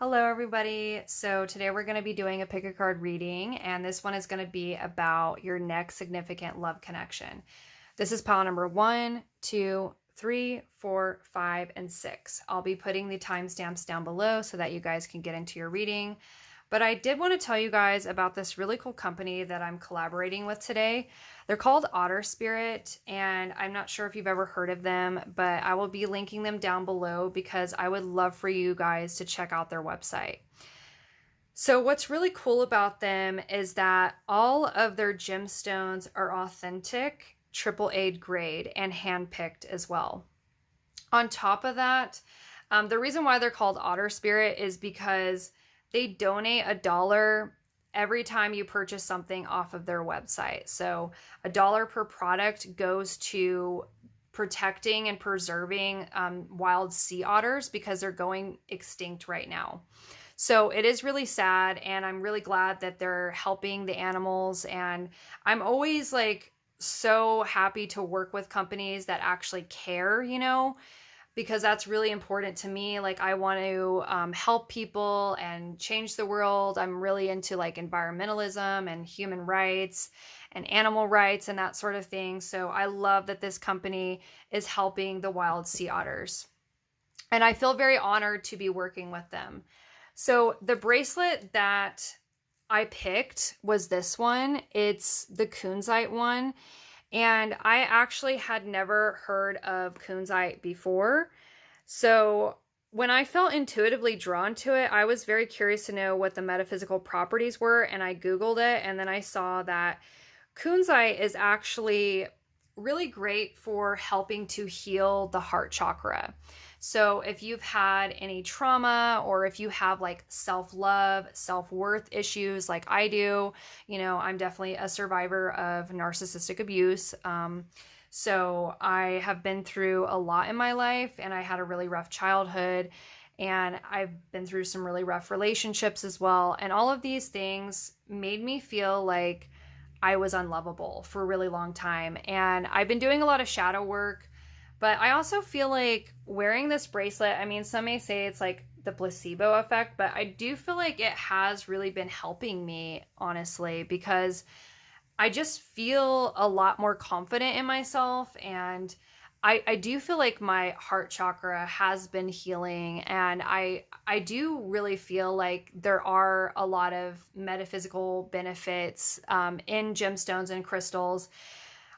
Hello, everybody. So today we're going to be doing a pick a card reading, and this one is going to be about your next significant love connection. This is pile number 1, 2, 3, 4, 5, and 6. I'll be putting the timestamps down below so that you guys can get into your reading. But I did want to tell you guys about this really cool company that I'm collaborating with today. They're called Otter Spirit, and I'm not sure if you've ever heard of them, but I will be linking them down below because I would love for you guys to check out their website. So what's really cool about them is that all of their gemstones are authentic, AAA grade, and handpicked as well. On top of that, the reason why they're called Otter Spirit is because they donate $1 every time you purchase something off of their website. So $1 per product goes to protecting and preserving wild sea otters because they're going extinct right now. So it is really sad, and I'm really glad that they're helping the animals. And I'm always so happy to work with companies that actually care, because that's really important to me. I want to help people and change the world. I'm really into environmentalism and human rights and animal rights and that sort of thing. So I love that this company is helping the wild sea otters. And I feel very honored to be working with them. So the bracelet that I picked was this one. It's the kunzite one. And I actually had never heard of kunzite before. So when I felt intuitively drawn to it, I was very curious to know what the metaphysical properties were. And I Googled it, and then I saw that kunzite is actually really great for helping to heal the heart chakra. So if you've had any trauma, or if you have self-love, self-worth issues like I do, I'm definitely a survivor of narcissistic abuse. So I have been through a lot in my life, and I had a really rough childhood, and I've been through some really rough relationships as well. And all of these things made me feel like I was unlovable for a really long time. And I've been doing a lot of shadow work. But I also feel like wearing this bracelet, some may say it's like the placebo effect, but I do feel like it has really been helping me, honestly, because I just feel a lot more confident in myself. And I do feel like my heart chakra has been healing. And I do really feel like there are a lot of metaphysical benefits in gemstones and crystals.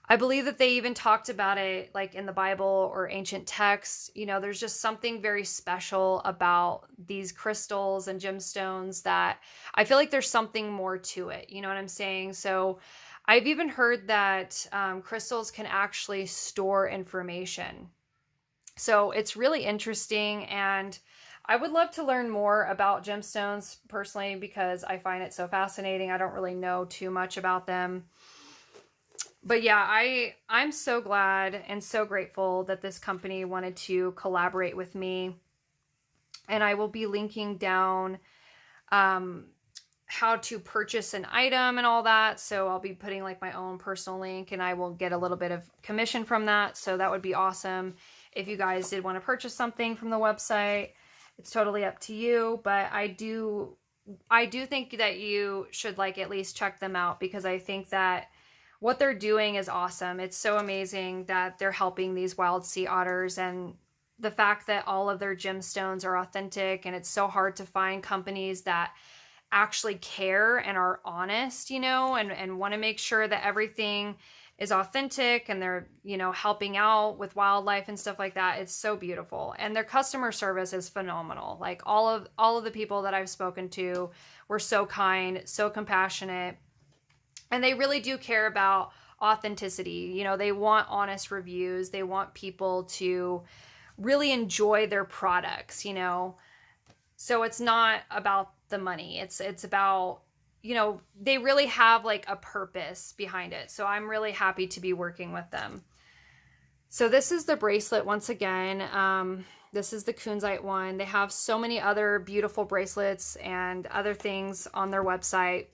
I believe that they even talked about it in the Bible or ancient texts. There's just something very special about these crystals and gemstones that I feel like there's something more to it. You know what I'm saying? So I've even heard that crystals can actually store information. So it's really interesting, and I would love to learn more about gemstones personally because I find it so fascinating. I don't really know too much about them. But yeah, I'm so glad and so grateful that this company wanted to collaborate with me. And I will be linking down how to purchase an item and all that. So I'll be putting my own personal link, and I will get a little bit of commission from that. So that would be awesome if you guys did want to purchase something from the website. It's totally up to you, but I do think that you should at least check them out, because I think that what they're doing is awesome. It's so amazing that they're helping these wild sea otters, and the fact that all of their gemstones are authentic, and it's so hard to find companies that actually care and are honest, and want to make sure that everything is authentic, and they're, helping out with wildlife and stuff like that. It's so beautiful. And their customer service is phenomenal. All of the people that I've spoken to were so kind, so compassionate. And they really do care about authenticity. They want honest reviews. They want people to really enjoy their products, So it's not about the money. It's about, they really have a purpose behind it. So I'm really happy to be working with them. So this is the bracelet once again. This is the kunzite one. They have so many other beautiful bracelets and other things on their website.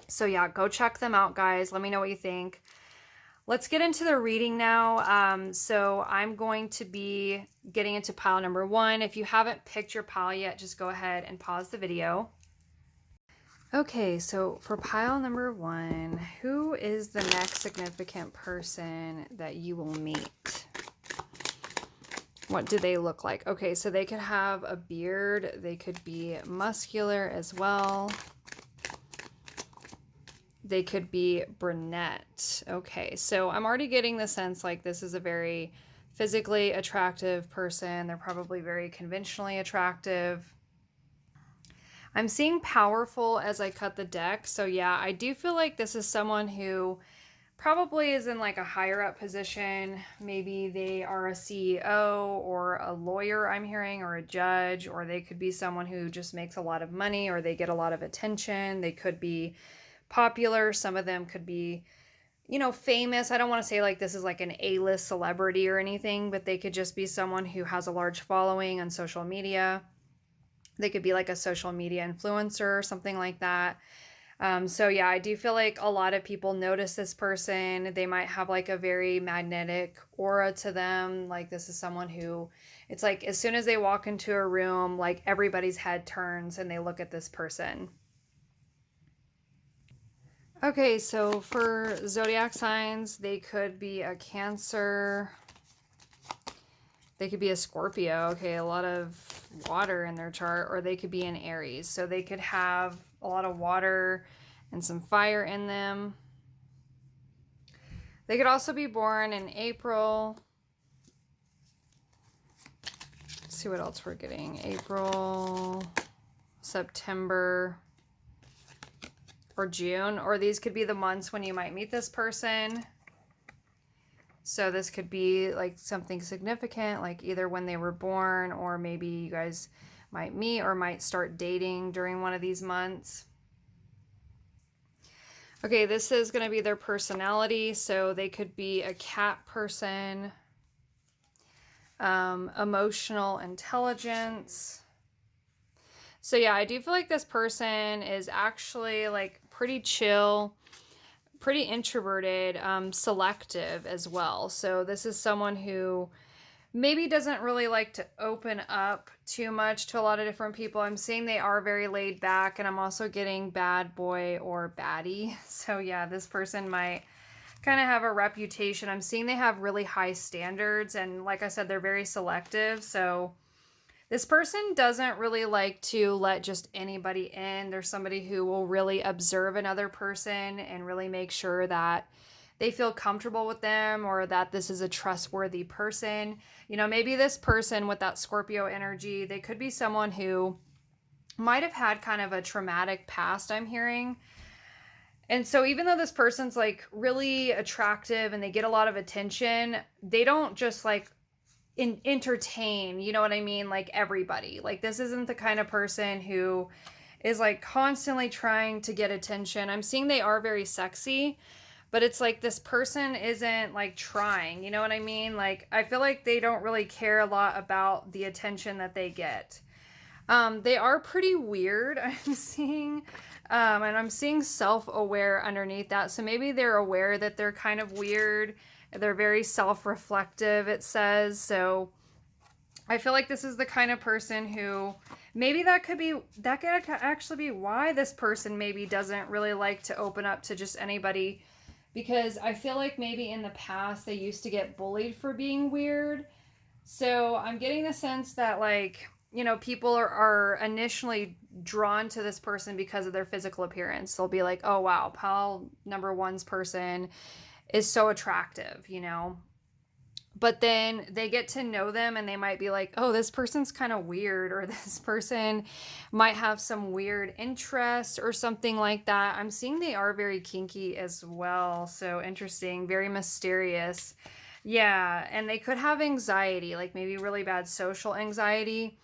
So yeah, go check them out, guys. Let me know what you think. Let's get into the reading now. So I'm going to be getting into pile number 1. If you haven't picked your pile yet, just go ahead and pause the video. Okay, so for pile number 1, who is the next significant person that you will meet? What do they look like? Okay, so they could have a beard. They could be muscular as well. They could be brunette. Okay, so I'm already getting the sense like this is a very physically attractive person. They're probably very conventionally attractive. I'm seeing powerful as I cut the deck. So yeah, I do feel like this is someone who probably is in like a higher up position. Maybe they are a CEO or a lawyer, I'm hearing, or a judge, or they could be someone who just makes a lot of money, or they get a lot of attention. They could be popular. Some of them could be, you know, famous. I don't want to say like this is like an A-list celebrity or anything, but they could just be someone who has a large following on social media. They could be like a social media influencer or something like that. So yeah, I do feel like a lot of people notice this person. They might have like a very magnetic aura to them. Like this is someone who, it's like as soon as they walk into a room, like everybody's head turns and they look at this person. Okay, so for zodiac signs, they could be a Cancer. They could be a Scorpio. Okay, a lot of water in their chart, or they could be an Aries. So they could have a lot of water and some fire in them. They could also be born in April. Let's see what else we're getting. April, September, or June, or these could be the months when you might meet this person. So this could be like something significant, like either when they were born, or maybe you guys might meet or might start dating during one of these months. Okay, this is going to be their personality. So they could be a cat person, emotional intelligence. So yeah, I do feel like this person is actually like pretty chill, pretty introverted, selective as well. So this is someone who maybe doesn't really like to open up too much to a lot of different people. I'm seeing they are very laid back, and I'm also getting bad boy or baddie. So yeah, this person might kind of have a reputation. I'm seeing they have really high standards, and like I said, they're very selective. So this person doesn't really like to let just anybody in. There's somebody who will really observe another person and really make sure that they feel comfortable with them, or that this is a trustworthy person. You know, maybe this person with that Scorpio energy, they could be someone who might have had kind of a traumatic past, I'm hearing. And so even though this person's like really attractive and they get a lot of attention, they don't just like entertain, you know what I mean? Like everybody. Like this isn't the kind of person who is like constantly trying to get attention. I'm seeing they are very sexy, but it's like this person isn't like trying, you know what I mean? Like I feel like they don't really care a lot about the attention that they get. They are pretty weird, I'm seeing. And I'm seeing self-aware underneath that. So maybe they're aware that they're kind of weird. They're very self-reflective, it says. So I feel like this is the kind of person who maybe that could actually be why this person maybe doesn't really like to open up to just anybody, because I feel like maybe in the past they used to get bullied for being weird. So I'm getting the sense that like, you know, people are initially drawn to this person because of their physical appearance. They'll be like, oh wow, pile number 1's person is so attractive, you know. But then they get to know them and they might be like, oh, this person's kind of weird, or this person might have some weird interest or something like that. I'm seeing they are very kinky as well. So interesting, very mysterious. Yeah, and they could have anxiety, like maybe really bad social anxiety.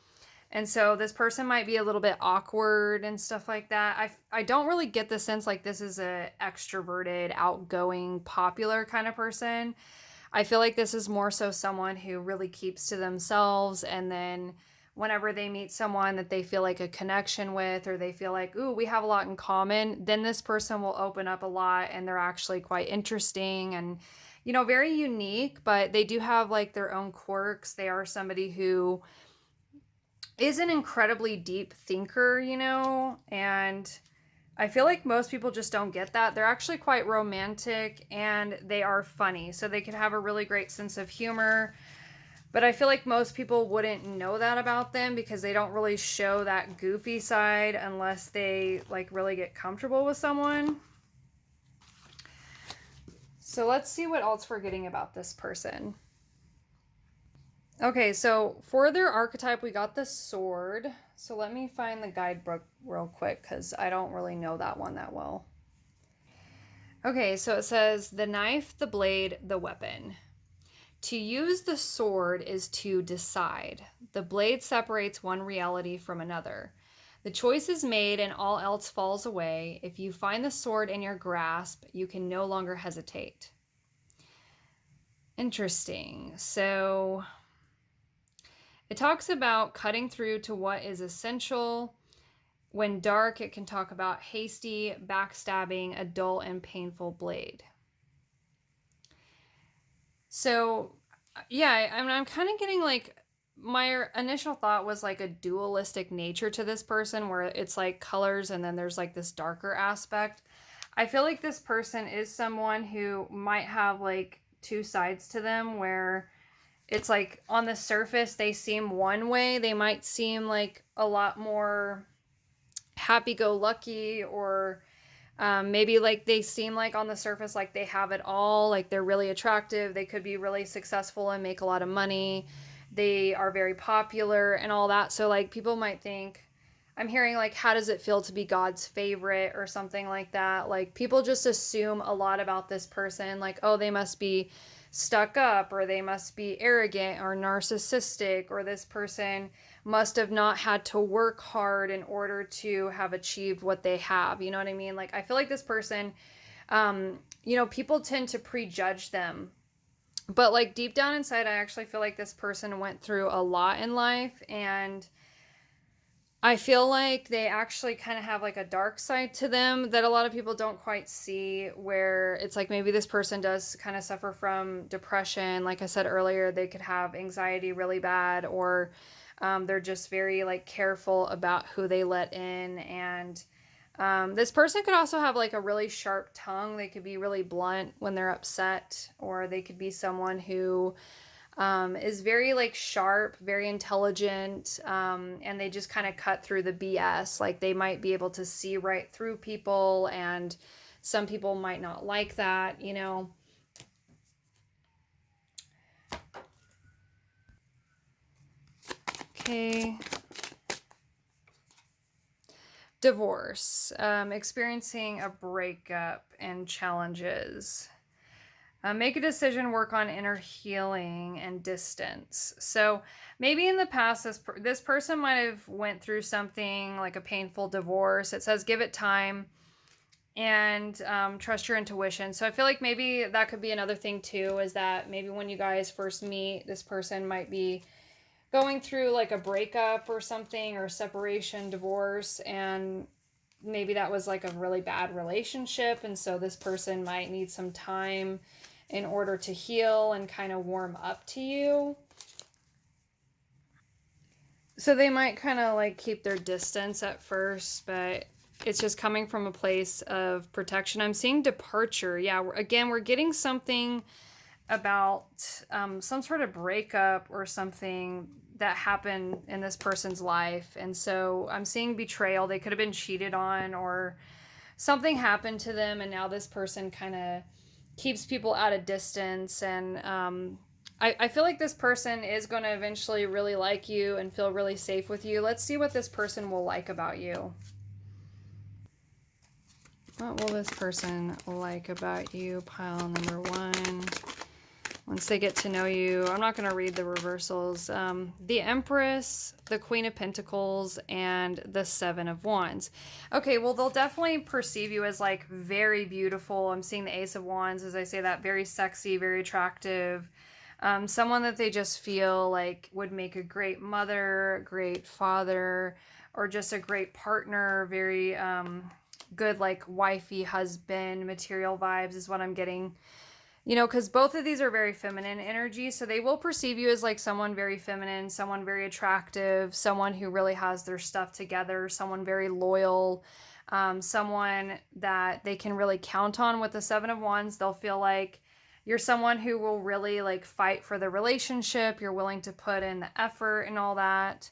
And so this person might be a little bit awkward and stuff like that. I don't really get the sense like this is a extroverted, outgoing, popular kind of person. I feel like this is more so someone who really keeps to themselves, and then whenever they meet someone that they feel like a connection with, or they feel like, ooh, we have a lot in common, then this person will open up a lot and they're actually quite interesting and very unique, but they do have like their own quirks. They are somebody who is an incredibly deep thinker, and I feel like most people just don't get that. They're actually quite romantic and they are funny. So they can have a really great sense of humor. But I feel like most people wouldn't know that about them because they don't really show that goofy side unless they like really get comfortable with someone. So let's see what else we're getting about this person. Okay, so for their archetype, we got the sword. So let me find the guidebook real quick because I don't really know that one that well. Okay, so it says the knife, the blade, the weapon. To use the sword is to decide. The blade separates one reality from another. The choice is made and all else falls away. If you find the sword in your grasp, you can no longer hesitate. Interesting. So it talks about cutting through to what is essential. When dark, it can talk about hasty, backstabbing, a dull and painful blade. So, yeah, I mean, I'm kind of getting like, my initial thought was like a dualistic nature to this person where it's like colors and then there's like this darker aspect. I feel like this person is someone who might have like two sides to them where it's like on the surface they seem one way. They might seem like a lot more happy-go-lucky, or maybe like they seem like on the surface like they have it all, like they're really attractive, they could be really successful and make a lot of money, they are very popular and all that. So like people might think, I'm hearing like, how does it feel to be God's favorite or something like that. Like people just assume a lot about this person, like, oh, they must be stuck up, or they must be arrogant or narcissistic, or this person must have not had to work hard in order to have achieved what they have. You know what I mean? Like, I feel like this person, people tend to prejudge them. But like deep down inside, I actually feel like this person went through a lot in life, and I feel like they actually kind of have like a dark side to them that a lot of people don't quite see, where it's like maybe this person does kind of suffer from depression. Like I said earlier, they could have anxiety really bad, or they're just very like careful about who they let in. And this person could also have like a really sharp tongue. They could be really blunt when they're upset, or they could be someone who is very like sharp, very intelligent, and they just kind of cut through the BS. Like they might be able to see right through people, and some people might not like that, Okay. Divorce, experiencing a breakup and challenges. Make a decision, work on inner healing and distance. So maybe in the past, this person might have went through something like a painful divorce. It says give it time and trust your intuition. So I feel like maybe that could be another thing too, is that maybe when you guys first meet, this person might be going through like a breakup or something, or separation, divorce, and maybe that was like a really bad relationship. And so this person might need some time in order to heal and kind of warm up to you. So they might kind of like keep their distance at first, but it's just coming from a place of protection. I'm seeing departure. Yeah, again, we're getting something about some sort of breakup or something that happened in this person's life. And so I'm seeing betrayal. They could have been cheated on, or something happened to them, and now this person kind of keeps people at a distance. And I feel like this person is going to eventually really like you and feel really safe with you. Let's see what this person will like about you. What will this person like about you? Pile number one. Once they get to know you, I'm not going to read the reversals. The Empress, the Queen of Pentacles, and the Seven of Wands. Okay, well, they'll definitely perceive you as like very beautiful. I'm seeing the Ace of Wands, as I say that, very sexy, very attractive. Someone that they just feel like would make a great mother, great father, or just a great partner. Very good, like wifey, husband, material vibes is what I'm getting. You know, because both of these are very feminine energy, so they will perceive you as like someone very feminine, someone very attractive, someone who really has their stuff together, someone very loyal, someone that they can really count on. With the Seven of Wands, they'll feel like you're someone who will really like fight for the relationship. You're willing to put in the effort and all that.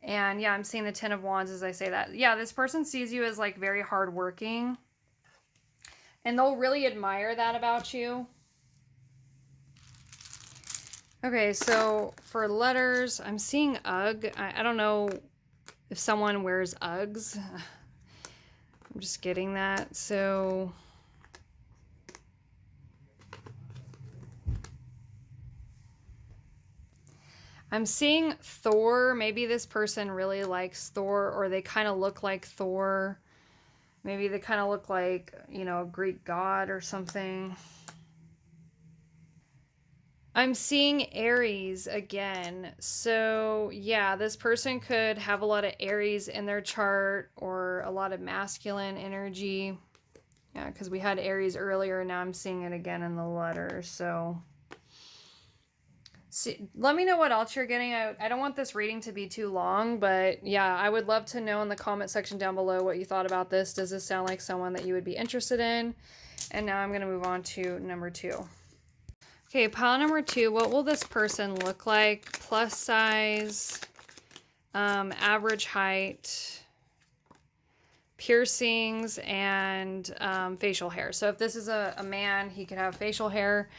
And yeah, I'm seeing the Ten of Wands as I say that. Yeah, this person sees you as like very hardworking, and they'll really admire that about you. Okay, so for letters, I'm seeing Ugg. I don't know if someone wears Uggs. I'm just getting that. So I'm seeing Thor. Maybe this person really likes Thor, or they kind of look like Thor. Maybe they kind of look like, you know, a Greek god or something. I'm seeing Aries again. So yeah, this person could have a lot of Aries in their chart, or a lot of masculine energy. Yeah, because we had Aries earlier, and now I'm seeing it again in the letters. So see, let me know what else you're getting. I don't want this reading to be too long, but yeah, I would love to know in the comment section down below what you thought about this. Does this sound like someone that you would be interested in? And now I'm going to move on to number 2. Okay, pile number 2. What will this person look like? Plus size, average height, piercings, and facial hair. So if this is a man, he could have facial hair.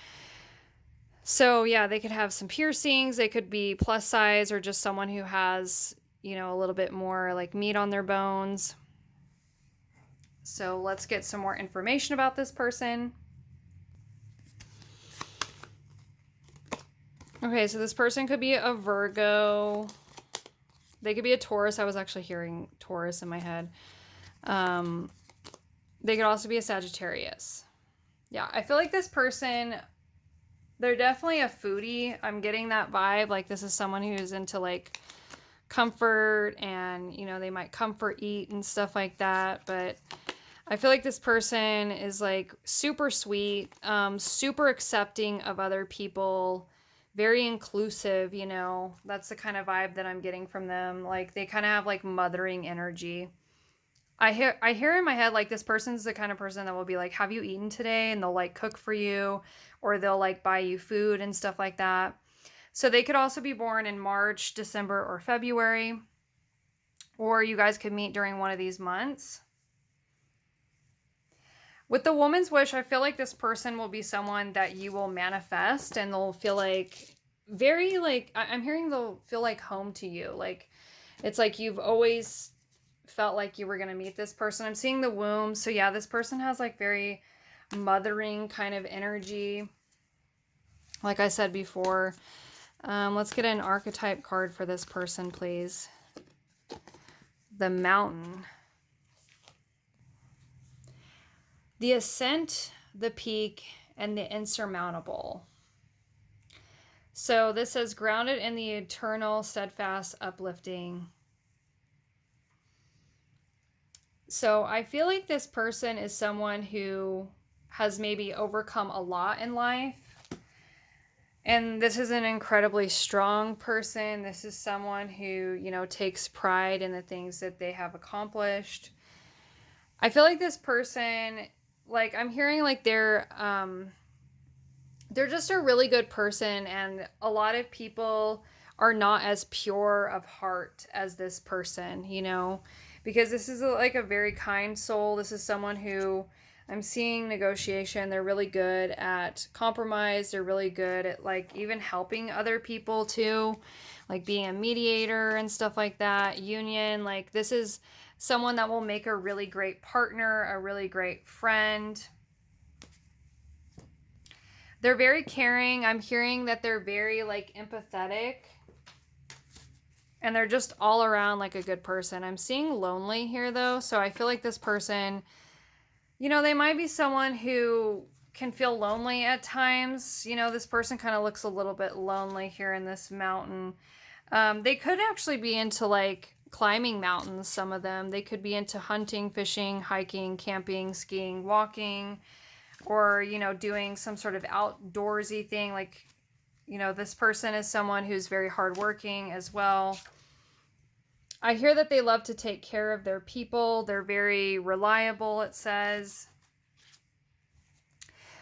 So yeah, they could have some piercings. They could be plus size, or just someone who has, you know, a little bit more like meat on their bones. So let's get some more information about this person. Okay, so this person could be a Virgo. They could be a Taurus. I was actually hearing Taurus in my head. They could also be a Sagittarius. Yeah, I feel like this person, they're definitely a foodie. I'm getting that vibe. Like this is someone who's into like comfort, and, you know, they might comfort eat and stuff like that. But I feel like this person is like super sweet, super accepting of other people, very inclusive, you know. That's the kind of vibe that I'm getting from them. Like they kind of have like mothering energy. I hear in my head like this person's the kind of person that will be like, have you eaten today? And they'll like cook for you, or they'll like buy you food and stuff like that. So they could also be born in March, December, or February, or you guys could meet during one of these months. With the woman's wish, I feel like this person will be someone that you will manifest, and they'll feel like very like, I'm hearing they'll feel like home to you. Like it's like you've always felt like you were going to meet this person. I'm seeing the womb. So yeah, this person has like very mothering kind of energy. Like I said before, let's get an archetype card for this person, please. The Mountain. The Ascent, the Peak, and the Insurmountable. So this says grounded in the eternal, steadfast, uplifting. So I feel like this person is someone who has maybe overcome a lot in life. And this is an incredibly strong person. This is someone who, you know, takes pride in the things that they have accomplished. I feel like this person, like I'm hearing like they're just a really good person, and a lot of people are not as pure of heart as this person, you know, because this is like a very kind soul. This is someone who I'm seeing negotiation. They're really good at compromise. They're really good at like even helping other people too, like being a mediator and stuff like that. Union, like this is someone that will make a really great partner, a really great friend. They're very caring. I'm hearing that they're very like empathetic. And they're just all around like a good person. I'm seeing lonely here though. So I feel like this person, you know, they might be someone who can feel lonely at times. You know, this person kind of looks a little bit lonely here in this mountain. They could actually be into like climbing mountains, some of them. They could be into hunting, fishing, hiking, camping, skiing, walking. or, you know, doing some sort of outdoorsy thing. Like, you know, this person is someone who's very hardworking as well. I hear that they love to take care of their people. They're very reliable, it says.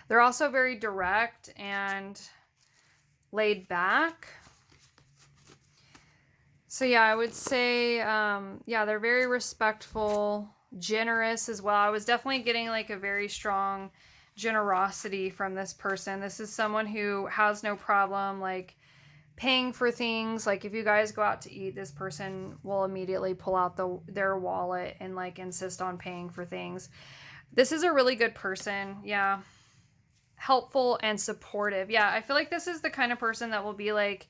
They're also very direct and laid back. So yeah, I would say, yeah, they're very respectful, generous as well. I was definitely getting like a very strong generosity from this person. This is someone who has no problem like paying for things. Like if you guys go out to eat, this person will immediately pull out their wallet and like insist on paying for things. This is a really good person. Yeah. Helpful and supportive. Yeah, I feel like this is the kind of person that will be like,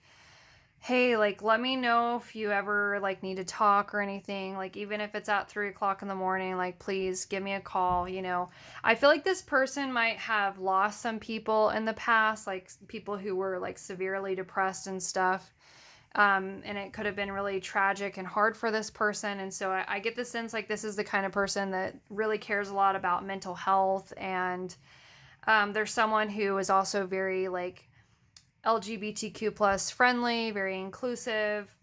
hey, like, let me know if you ever like need to talk or anything. Like, even if it's at 3 o'clock in the morning, like, please give me a call. You know, I feel like this person might have lost some people in the past, like people who were like severely depressed and stuff. And it could have been really tragic and hard for this person. And so I get the sense like this is the kind of person that really cares a lot about mental health. And there's someone who is also very like LGBTQ plus friendly, very inclusive,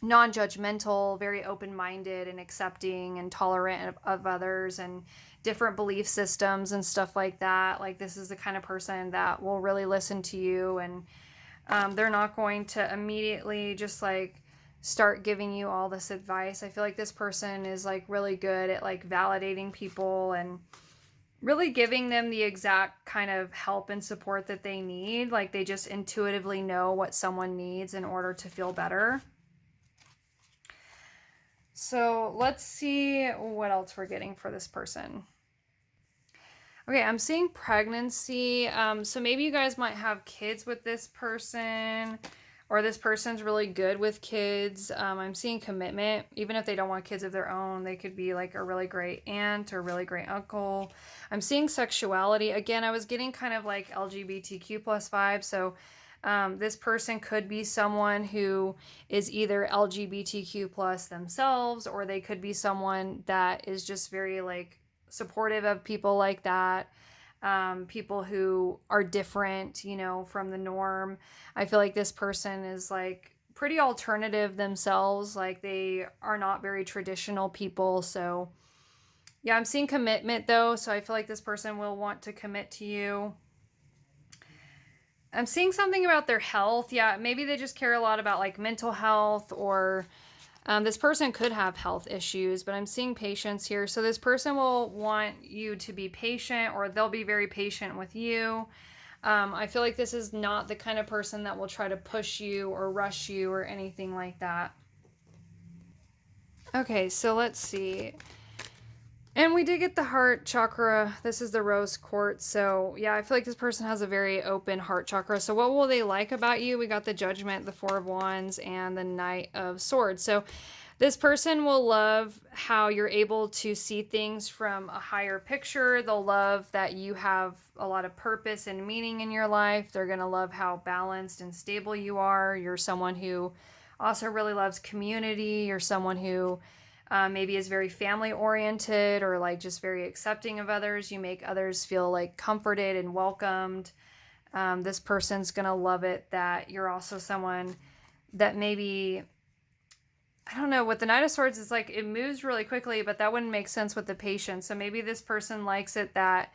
non-judgmental, very open-minded and accepting and tolerant of others and different belief systems and stuff like that. Like this is the kind of person that will really listen to you, and they're not going to immediately just like start giving you all this advice. I feel like this person is like really good at like validating people and really giving them the exact kind of help and support that they need. Like they just intuitively know what someone needs in order to feel better. So let's see what else we're getting for this person. Okay, I'm seeing pregnancy. So maybe you guys might have kids with this person, or this person's really good with kids. I'm seeing commitment. Even if they don't want kids of their own, they could be like a really great aunt or really great uncle. I'm seeing sexuality. Again, I was getting kind of like LGBTQ plus vibes. So this person could be someone who is either LGBTQ plus themselves, or they could be someone that is just very like supportive of people like that. People who are different, you know, from the norm. I feel like this person is like pretty alternative themselves. Like they are not very traditional people. So yeah, I'm seeing commitment though. So I feel like this person will want to commit to you. I'm seeing something about their health. Yeah, maybe they just care a lot about like mental health, or this person could have health issues, but I'm seeing patience here. So this person will want you to be patient, or they'll be very patient with you. I feel like this is not the kind of person that will try to push you or rush you or anything like that. Okay, so let's see. And we did get the heart chakra. This is the rose quartz. So yeah, I feel like this person has a very open heart chakra. So what will they like about you? We got the Judgment, the Four of Wands, and the Knight of Swords. So this person will love how you're able to see things from a higher picture. They'll love that you have a lot of purpose and meaning in your life. They're going to love how balanced and stable you are. You're someone who also really loves community. You're someone who maybe is very family oriented, or like just very accepting of others. You make others feel like comforted and welcomed. This person's gonna love it that you're also someone that maybe, I don't know, with the Knight of Swords, it's like it moves really quickly, but that wouldn't make sense with the Patience. So maybe this person likes it that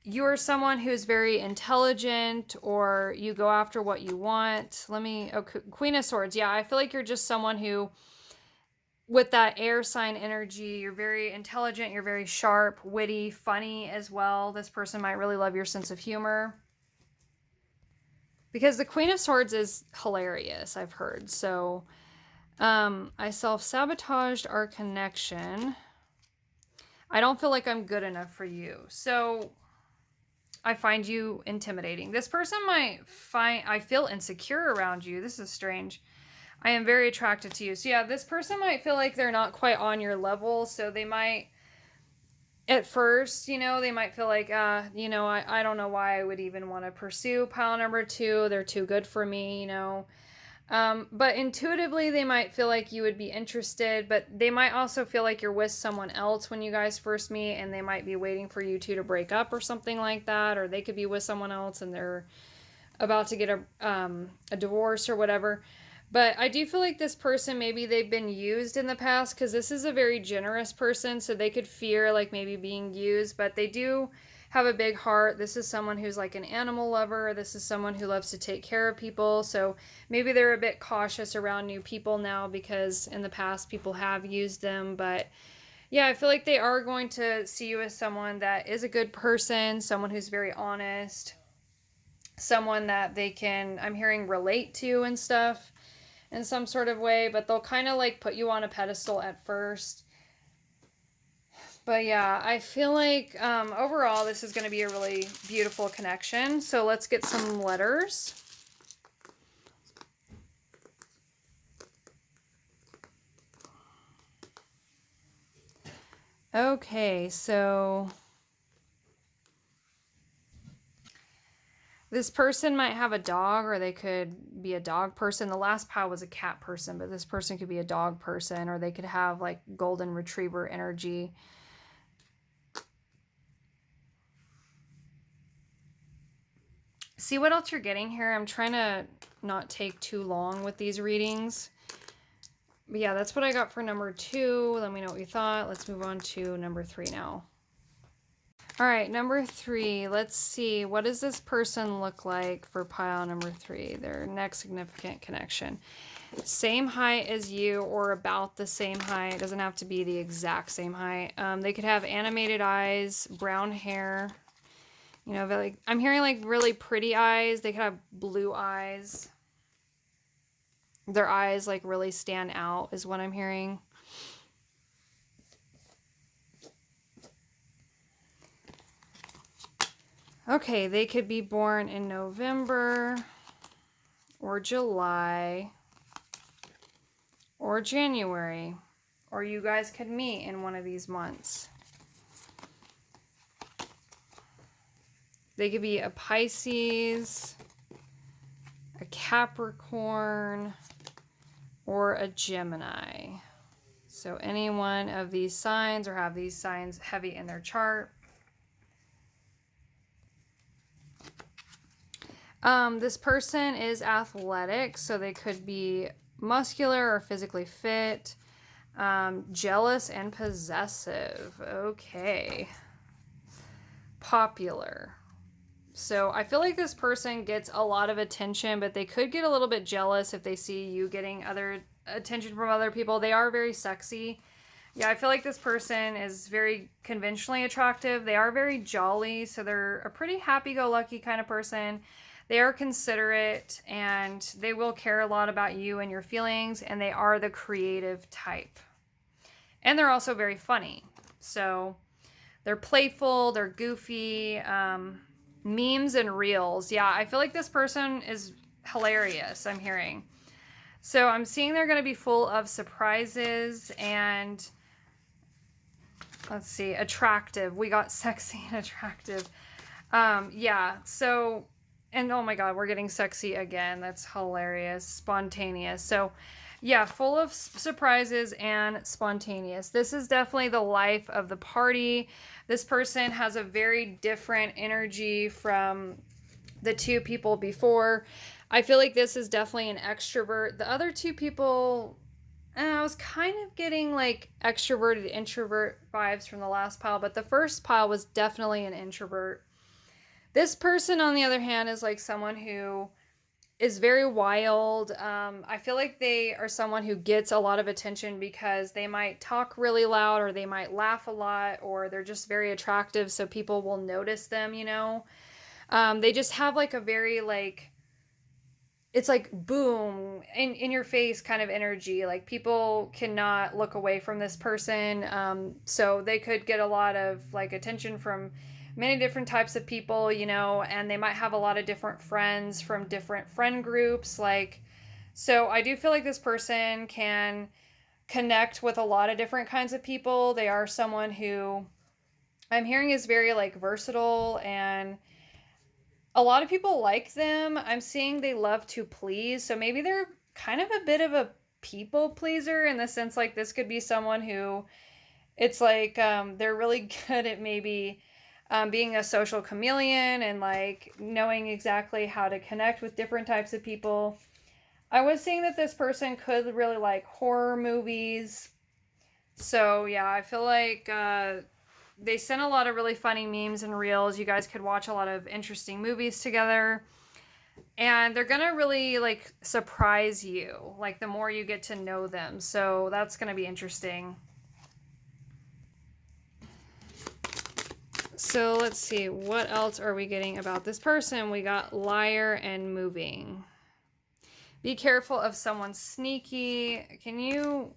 you're someone who's very intelligent, or you go after what you want. Queen of Swords. Yeah, I feel like you're just someone who, with that air sign energy, you're very intelligent, you're very sharp, witty, funny as well. This person might really love your sense of humor, because the Queen of Swords is hilarious, I've heard. So I self-sabotaged our connection. I don't feel like I'm good enough for you. So I find you intimidating. This person might I feel insecure around you. This is strange. I am very attracted to you. So yeah, this person might feel like they're not quite on your level. So they might, at first, you know, they might feel like, you know, I don't know why I would even want to pursue pile number 2. They're too good for me, you know. But intuitively, they might feel like you would be interested, but they might also feel like you're with someone else when you guys first meet, and they might be waiting for you two to break up or something like that, or they could be with someone else and they're about to get a divorce or whatever. But I do feel like this person, maybe they've been used in the past, because this is a very generous person, so they could fear like maybe being used, but they do have a big heart. This is someone who's like an animal lover. This is someone who loves to take care of people. So maybe they're a bit cautious around new people now, because in the past people have used them. But yeah, I feel like they are going to see you as someone that is a good person, someone who's very honest, someone that they can, I'm hearing, relate to and stuff in some sort of way, but they'll kind of like put you on a pedestal at first. But yeah, I feel like overall this is going to be a really beautiful connection. So let's get some letters. Okay, so this person might have a dog, or they could be a dog person. The last pile was a cat person, but this person could be a dog person, or they could have like golden retriever energy. See what else you're getting here. I'm trying to not take too long with these readings. But yeah, that's what I got for number 2. Let me know what you thought. Let's move on to number 3 now. All right, number 3. Let's see. What does this person look like for pile number 3? Their next significant connection. Same height as you, or about the same height. It doesn't have to be the exact same height. They could have animated eyes, brown hair. You know, like I'm hearing like really pretty eyes. They could have blue eyes. Their eyes like really stand out is what I'm hearing. Okay, they could be born in November or July or January, or you guys could meet in one of these months. They could be a Pisces, a Capricorn, or a Gemini. So any one of these signs, or have these signs heavy in their chart. This person is athletic, so they could be muscular or physically fit, jealous and possessive. Okay. Popular. So I feel like this person gets a lot of attention, but they could get a little bit jealous if they see you getting other attention from other people. They are very sexy. Yeah, I feel like this person is very conventionally attractive. They are very jolly, so they're a pretty happy-go-lucky kind of person. They are considerate, and they will care a lot about you and your feelings, and they are the creative type. And they're also very funny. So they're playful, they're goofy, memes and reels. Yeah, I feel like this person is hilarious, I'm hearing. So I'm seeing they're going to be full of surprises and, let's see, attractive. We got sexy and attractive. Yeah, so, and oh my God, we're getting sexy again. That's hilarious. Spontaneous. So yeah, full of surprises and spontaneous. This is definitely the life of the party. This person has a very different energy from the 2 people before. I feel like this is definitely an extrovert. The other 2 people, I was kind of getting like extroverted, introvert vibes from the last pile, but the first pile was definitely an introvert. This person, on the other hand, is like someone who is very wild. I feel like they are someone who gets a lot of attention because they might talk really loud, or they might laugh a lot, or they're just very attractive, so people will notice them, you know. They just have like a very like, it's like boom, in your face kind of energy. Like people cannot look away from this person. So they could get a lot of like attention from many different types of people, you know, and they might have a lot of different friends from different friend groups. Like, so I do feel like this person can connect with a lot of different kinds of people. They are someone who I'm hearing is very like versatile, and a lot of people like them. I'm seeing they love to please. So maybe they're kind of a bit of a people pleaser, in the sense like this could be someone who it's like they're really good at maybe being a social chameleon and like knowing exactly how to connect with different types of people. I was seeing that this person could really like horror movies. So yeah, I feel like they sent a lot of really funny memes and reels. You guys could watch a lot of interesting movies together. And they're gonna really like surprise you, like the more you get to know them. So that's gonna be interesting. So let's see, what else are we getting about this person? We got liar and moving. Be careful of someone sneaky. Can you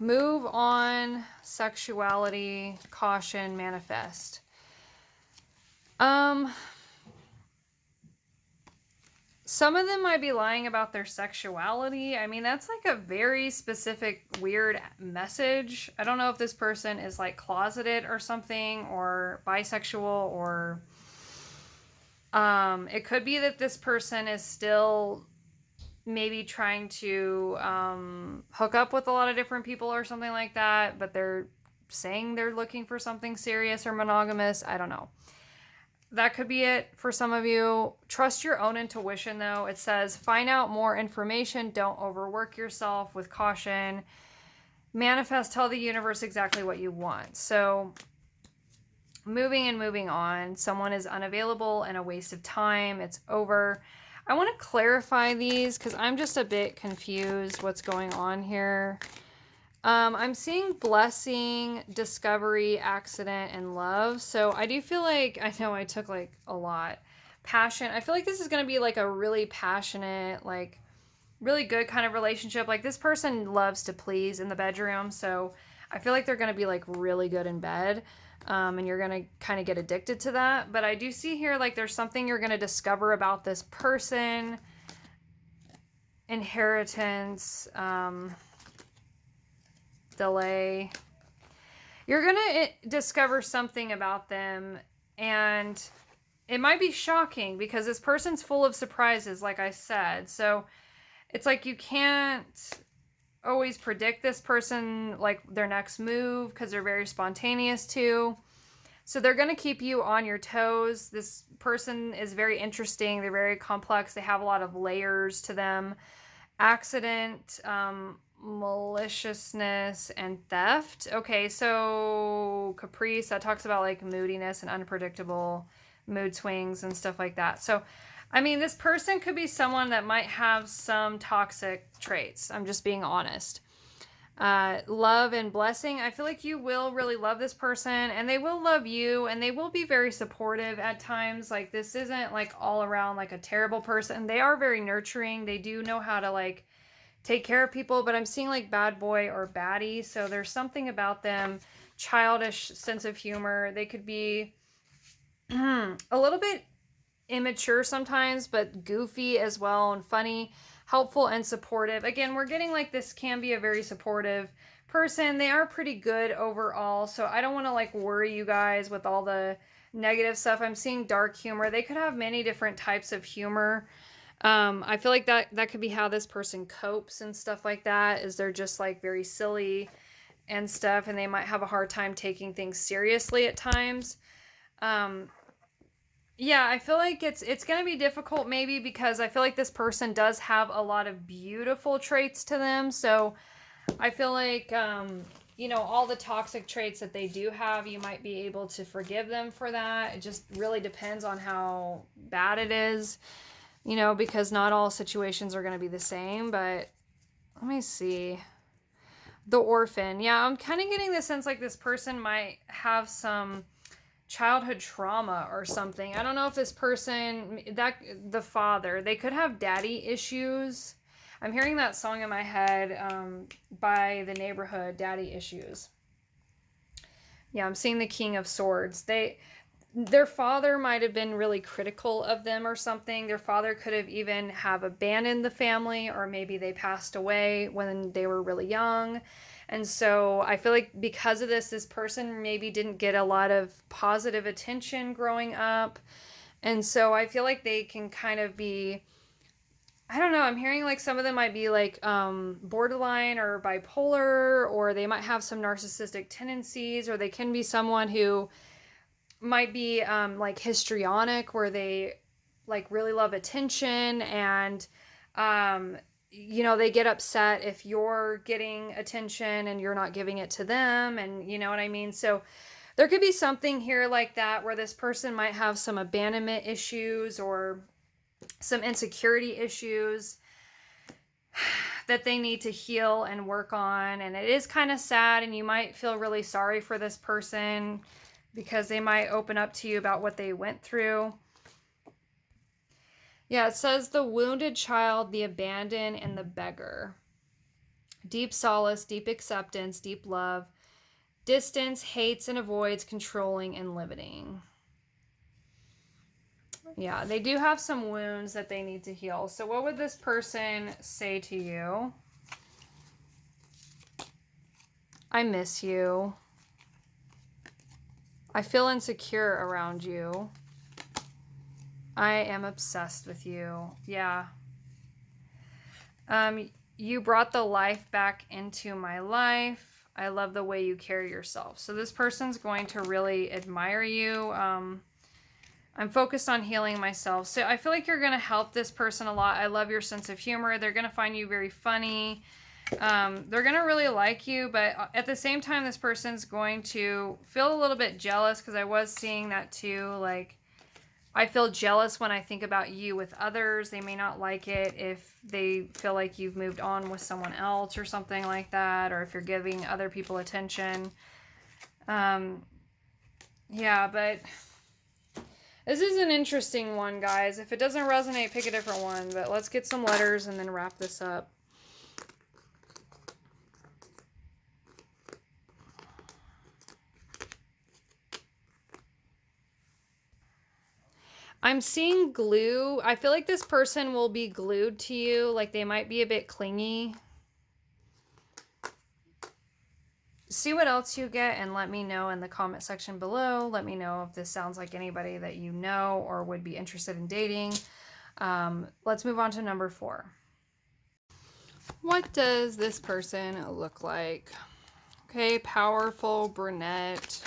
move on? Sexuality, caution, manifest. Some of them might be lying about their sexuality. I mean, that's like a very specific, weird message. I don't know if this person is like closeted or something, or bisexual, or it could be that this person is still maybe trying to hook up with a lot of different people or something like that, but they're saying they're looking for something serious or monogamous. I don't know. That could be it for some of you. Trust your own intuition, though. It says, find out more information. Don't overwork yourself, with caution. Manifest, tell the universe exactly what you want. So moving on. Someone is unavailable and a waste of time. It's over. I want to clarify these because I'm just a bit confused what's going on here. I'm seeing blessing, discovery, accident, and love. So I do feel like, I know I took like a lot. Passion. I feel like this is going to be like a really passionate, like really good kind of relationship. Like this person loves to please in the bedroom. So I feel like they're going to be like really good in bed. And you're going to kind of get addicted to that. But I do see here like there's something you're going to discover about this person. Inheritance. Delay. You're gonna discover something about them, and it might be shocking because this person's full of surprises, like I said. So it's like you can't always predict this person, like their next move, because they're very spontaneous too. So they're going to keep you on your toes. This person is very interesting. They're very complex. They have a lot of layers to them. Accident, maliciousness, and theft. Okay, so caprice, that talks about like moodiness and unpredictable mood swings and stuff like that. So I mean, this person could be someone that might have some toxic traits. I'm just being honest. Love and blessing. I feel like you will really love this person, and they will love you, and they will be very supportive at times. Like this isn't like all around like a terrible person. They are very nurturing. They do know how to like take care of people, but I'm seeing like bad boy or baddie. So there's something about them. Childish sense of humor. They could be a little bit immature sometimes, but goofy as well, and funny, helpful, and supportive. Again, we're getting like this can be a very supportive person. They are pretty good overall, so I don't want to like worry you guys with all the negative stuff. I'm seeing dark humor. They could have many different types of humor. I feel like that could be how this person copes and stuff like that, is they're just like very silly and stuff, and they might have a hard time taking things seriously at times. Yeah, I feel like it's going to be difficult maybe because I feel like this person does have a lot of beautiful traits to them. So I feel like, all the toxic traits that they do have, you might be able to forgive them for that. It just really depends on how bad it is, because not all situations are going to be the same. But let me see. The orphan. Yeah, I'm kind of getting the sense like this person might have some childhood trauma or something. I don't know if this person, the father, they could have daddy issues. I'm hearing that song in my head by The Neighborhood, Daddy Issues. Yeah, I'm seeing the King of Swords. Their father might have been really critical of them or something. Their father could have even have abandoned the family, or maybe they passed away when they were really young. And so I feel like because of this person maybe didn't get a lot of positive attention growing up. And so I feel like they can kind of be, I don't know, I'm hearing like some of them might be like borderline or bipolar, or they might have some narcissistic tendencies, or they can be someone who might be like histrionic, where they like really love attention, and you know, they get upset if you're getting attention and you're not giving it to them, and you know what I mean? So there could be something here like that, where this person might have some abandonment issues or some insecurity issues that they need to heal and work on. And it is kind of sad, and you might feel really sorry for this person because they might open up to you about what they went through. Yeah, it says the wounded child, the abandoned, and the beggar. Deep solace, deep acceptance, deep love. Distance, hates and avoids, controlling and limiting. Yeah, they do have some wounds that they need to heal. So what would this person say to you? I miss you. I feel insecure around you. I am obsessed with you. Yeah. You brought the life back into my life. I love the way you carry yourself. So this person's going to really admire you. I'm focused on healing myself. So I feel like you're going to help this person a lot. I love your sense of humor. They're going to find you very funny. They're going to really like you, but at the same time, this person's going to feel a little bit jealous, because I was seeing that too. Like, I feel jealous when I think about you with others. They may not like it if they feel like you've moved on with someone else or something like that, or if you're giving other people attention. Yeah, but this is an interesting one, guys. If it doesn't resonate, pick a different one. But let's get some letters and then wrap this up. I'm seeing glue. I feel like this person will be glued to you. Like, they might be a bit clingy. See what else you get and let me know in the comment section below. Let me know if this sounds like anybody that you know or would be interested in dating. Let's move on to number 4. What does this person look like? Okay, powerful brunette.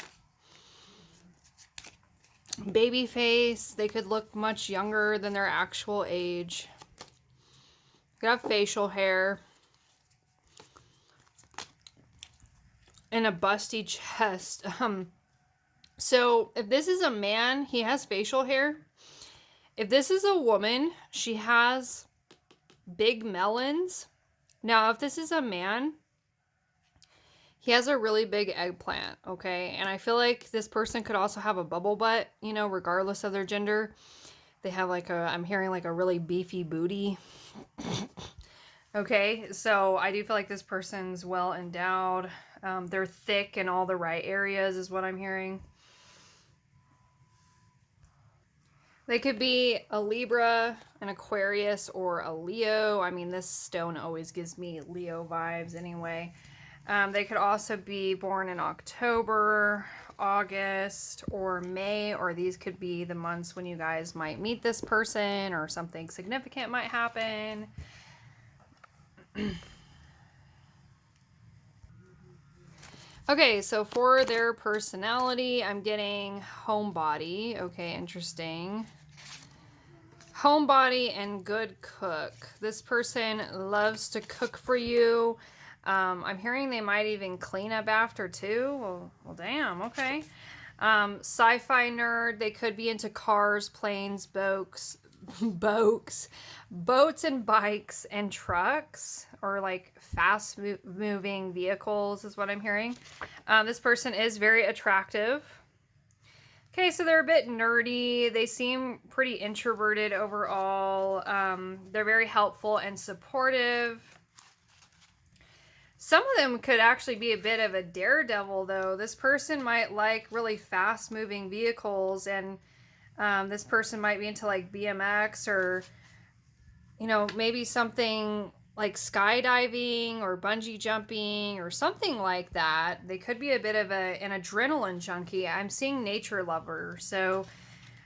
Baby face. They could look much younger than their actual age. They could have facial hair. And a busty chest. So if this is a man, he has facial hair. If this is a woman, she has big melons. Now, if this is a man, he has a really big eggplant, okay? And I feel like this person could also have a bubble butt, you know, regardless of their gender. They have like I'm hearing like a really beefy booty. Okay, so I do feel like this person's well endowed. They're thick in all the right areas is what I'm hearing. They could be a Libra, an Aquarius, or a Leo. I mean, this stone always gives me Leo vibes anyway. They could also be born in October, August, or May, or these could be the months when you guys might meet this person or something significant might happen. Okay, so for their personality, I'm getting homebody. Okay, interesting. Homebody and good cook. This person loves to cook for you. I'm hearing they might even clean up after too. Well damn, okay. Sci-fi nerd. They could be into cars, planes, boats and bikes and trucks, or like fast moving vehicles is what I'm hearing. This person is very attractive. Okay, so they're a bit nerdy. They seem pretty introverted overall. They're very helpful and supportive. Some of them could actually be a bit of a daredevil, though. This person might like really fast-moving vehicles, and this person might be into like BMX, or, you know, maybe something like skydiving or bungee jumping or something like that. They could be a bit of an adrenaline junkie. I'm seeing nature lover. So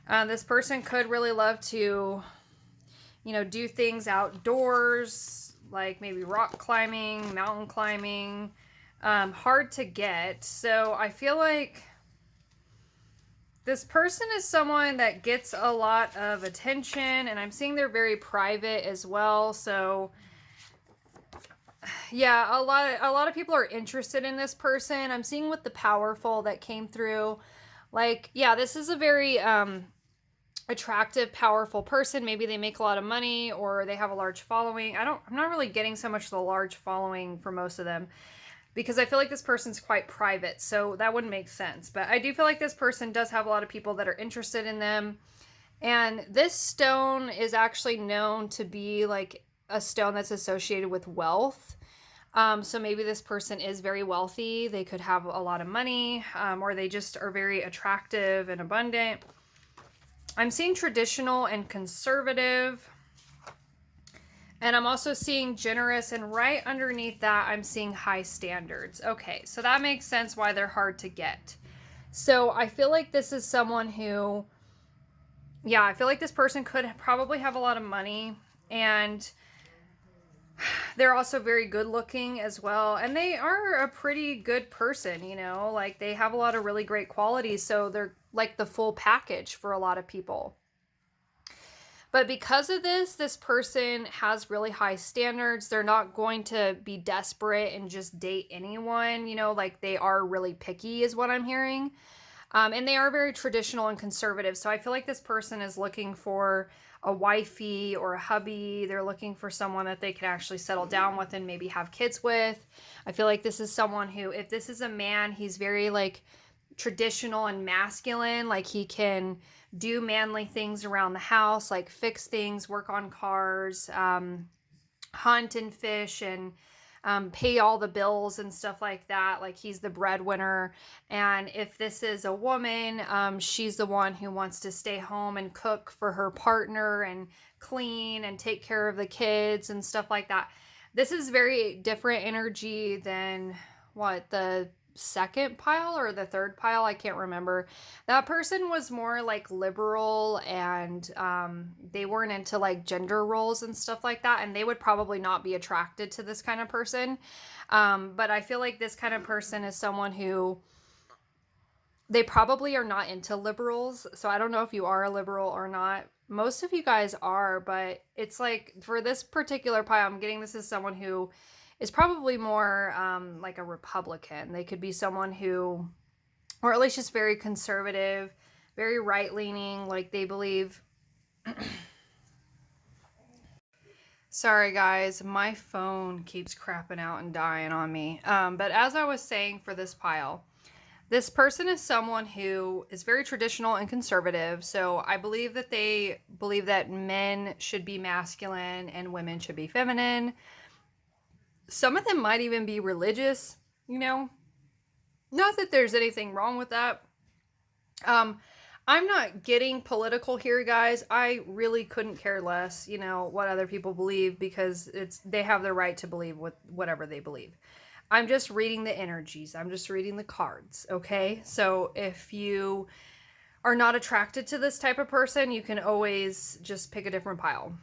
This person could really love to, do things outdoors, like maybe rock climbing, mountain climbing, hard to get. So I feel like this person is someone that gets a lot of attention, and I'm seeing they're very private as well. So yeah, a lot of people are interested in this person. I'm seeing with the powerful that came through. Like, yeah, this is a very attractive, powerful person. Maybe they make a lot of money or they have a large following. I'm not really getting so much the large following for most of them, because I feel like this person's quite private, so that wouldn't make sense. But I do feel like this person does have a lot of people that are interested in them. And this stone is actually known to be like a stone that's associated with wealth. So maybe this person is very wealthy. They could have a lot of money, or they just are very attractive and abundant. I'm seeing traditional and conservative. And I'm also seeing generous, and right underneath that, I'm seeing high standards. Okay, so that makes sense why they're hard to get. So I feel like this is someone who, yeah, I feel like this person could probably have a lot of money, and they're also very good looking as well. And they are a pretty good person, like they have a lot of really great qualities. So they're like the full package for a lot of people. But because of this person has really high standards. They're not going to be desperate and just date anyone, like they are really picky is what I'm hearing. And they are very traditional and conservative. So I feel like this person is looking for a wifey or a hubby. They're looking for someone that they can actually settle down with and maybe have kids with. I feel like this is someone who, if this is a man, he's very like traditional and masculine. Like he can do manly things around the house, like fix things, work on cars, hunt and fish, and pay all the bills and stuff like that. Like he's the breadwinner. And if this is a woman, she's the one who wants to stay home and cook for her partner and clean and take care of the kids and stuff like that. This is very different energy than what the second pile or the third pile, I can't remember. That person was more like liberal, and they weren't into like gender roles and stuff like that, and they would probably not be attracted to this kind of person. But I feel like this kind of person is someone who, they probably are not into liberals. So I don't know if you are a liberal or not. Most of you guys are, but it's like for this particular pile, I'm getting this is someone who is probably more like a Republican. They could be someone who, or at least just very conservative, very right-leaning, like they believe. Sorry guys, my phone keeps crapping out and dying on me. But as I was saying for this pile, this person is someone who is very traditional and conservative. So I believe that they believe that men should be masculine and women should be feminine. Some of them might even be religious, Not that there's anything wrong with that. I'm not getting political here, guys. I really couldn't care less, what other people believe, because they have the right to believe whatever they believe. I'm just reading the energies. I'm just reading the cards, okay? So if you are not attracted to this type of person, you can always just pick a different pile.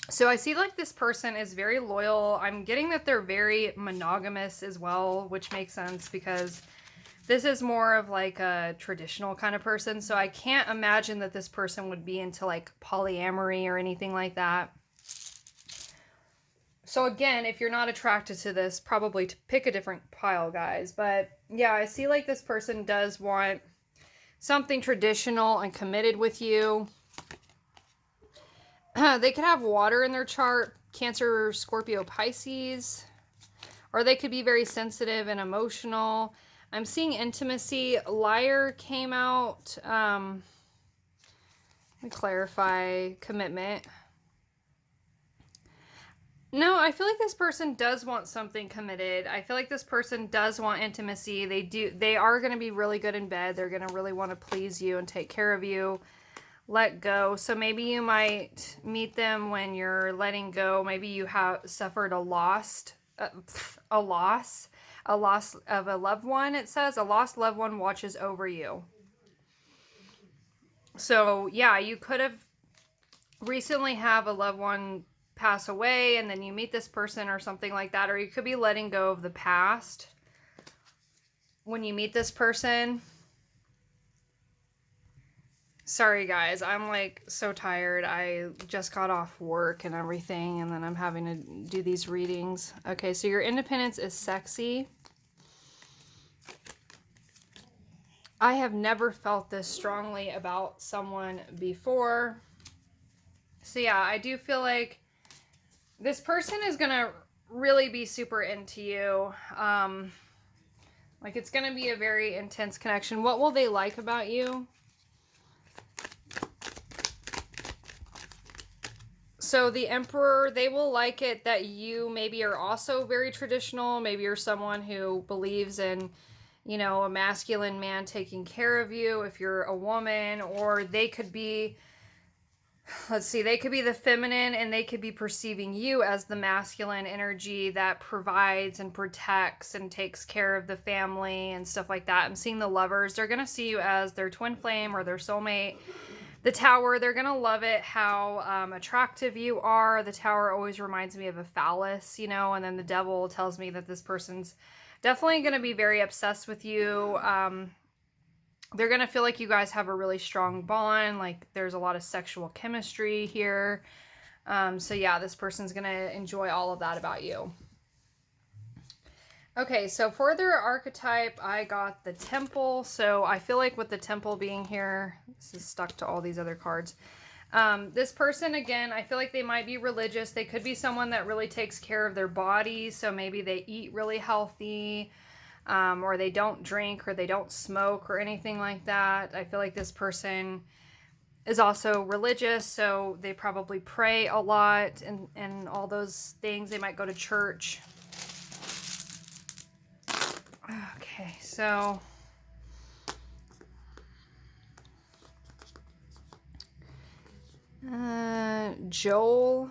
So I see like this person is very loyal. I'm getting that they're very monogamous as well, which makes sense because this is more of like a traditional kind of person. So I can't imagine that this person would be into like polyamory or anything like that. So again, if you're not attracted to this, probably to pick a different pile, guys. But yeah, I see like this person does want something traditional and committed with you. They could have water in their chart, Cancer, Scorpio, Pisces, or they could be very sensitive and emotional. I'm seeing intimacy. Liar came out. Let me clarify. Commitment. No, I feel like this person does want something committed. I feel like this person does want intimacy. They are going to be really good in bed. They're going to really want to please you and take care of you. Let go. So maybe you might meet them when you're letting go. Maybe you have suffered a loss of a loved one. It says a lost loved one watches over you. So yeah, you could have recently have a loved one pass away and then you meet this person or something like that, or you could be letting go of the past when you meet this person. Sorry guys, I'm like so tired. I just got off work and everything, and then I'm having to do these readings. Okay, so your independence is sexy. I have never felt this strongly about someone before. So yeah, I do feel like this person is gonna really be super into you. Like it's gonna be a very intense connection. What will they like about you? So the Emperor, they will like it that you maybe are also very traditional. Maybe you're someone who believes in, you know, a masculine man taking care of you if you're a woman, or they could be, let's see, they could be the feminine and they could be perceiving you as the masculine energy that provides and protects and takes care of the family and stuff like that. I'm seeing the Lovers. They're going to see you as their twin flame or their soulmate. The Tower, they're going to love it how attractive you are. The Tower always reminds me of a phallus, you know, and then the Devil tells me that this person's definitely going to be very obsessed with you. They're going to feel like you guys have a really strong bond. Like there's a lot of sexual chemistry here. So yeah, this person's going to enjoy all of that about you. Okay, so for their archetype, I got the Temple. So I feel like with the Temple being here, this is stuck to all these other cards. This person, again, I feel like they might be religious. They could be someone that really takes care of their body. So maybe they eat really healthy, or they don't drink, or they don't smoke, or anything like that. I feel like this person is also religious, so they probably pray a lot and all those things. They might go to church. Okay, so Joe.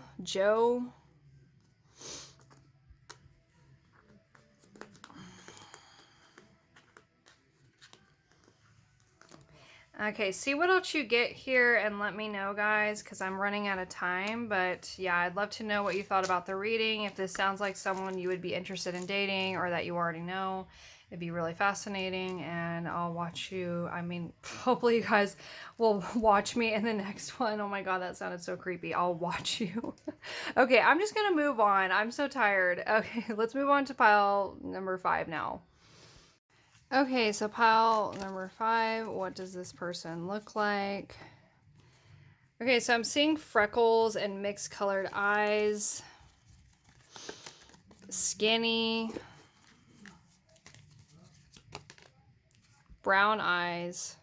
Okay, see what else you get here and let me know, guys, because I'm running out of time. But yeah, I'd love to know what you thought about the reading. If this sounds like someone you would be interested in dating or that you already know, it'd be really fascinating. And I'll watch you. I mean, hopefully you guys will watch me in the next one. Oh my God, that sounded so creepy. I'll watch you. Okay, I'm just going to move on. I'm so tired. Okay, let's move on to pile number 5 now. Okay, so pile number 5, what does this person look like? Okay, so I'm seeing freckles and mixed colored eyes, skinny, brown eyes.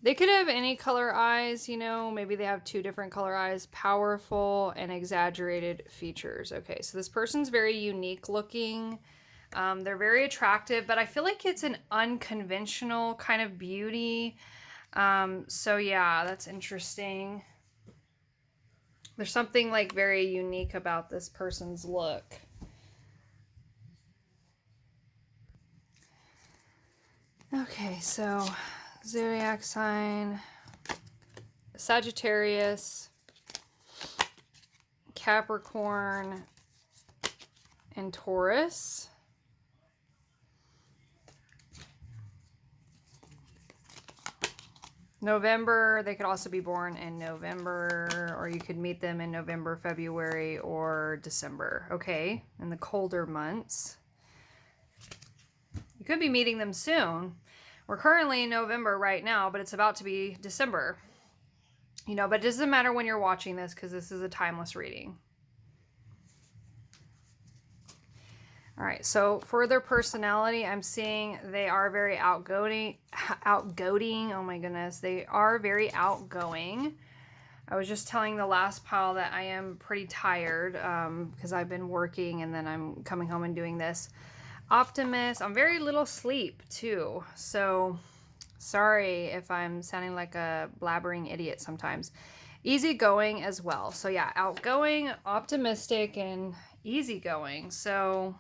They could have any color eyes, you know, maybe they have 2 different color eyes, powerful and exaggerated features. Okay, so this person's very unique looking. They're very attractive, but I feel like it's an unconventional kind of beauty. So yeah, that's interesting. There's something like very unique about this person's look. Okay, so Zodiac sign, Sagittarius, Capricorn, and Taurus. November, they could also be born in November, or you could meet them in November, February, or December, okay? In the colder months. You could be meeting them soon. We're currently in November right now, but it's about to be December. You know, but it doesn't matter when you're watching this because this is a timeless reading. All right, so for their personality, I'm seeing they are very outgoing. Oh my goodness, they are very outgoing. I was just telling the last pile that I am pretty tired because I've been working and then I'm coming home and doing this. Optimist, I'm very little sleep too, so sorry if I'm sounding like a blabbering idiot sometimes. Easygoing as well. So yeah, outgoing, optimistic, and easygoing. So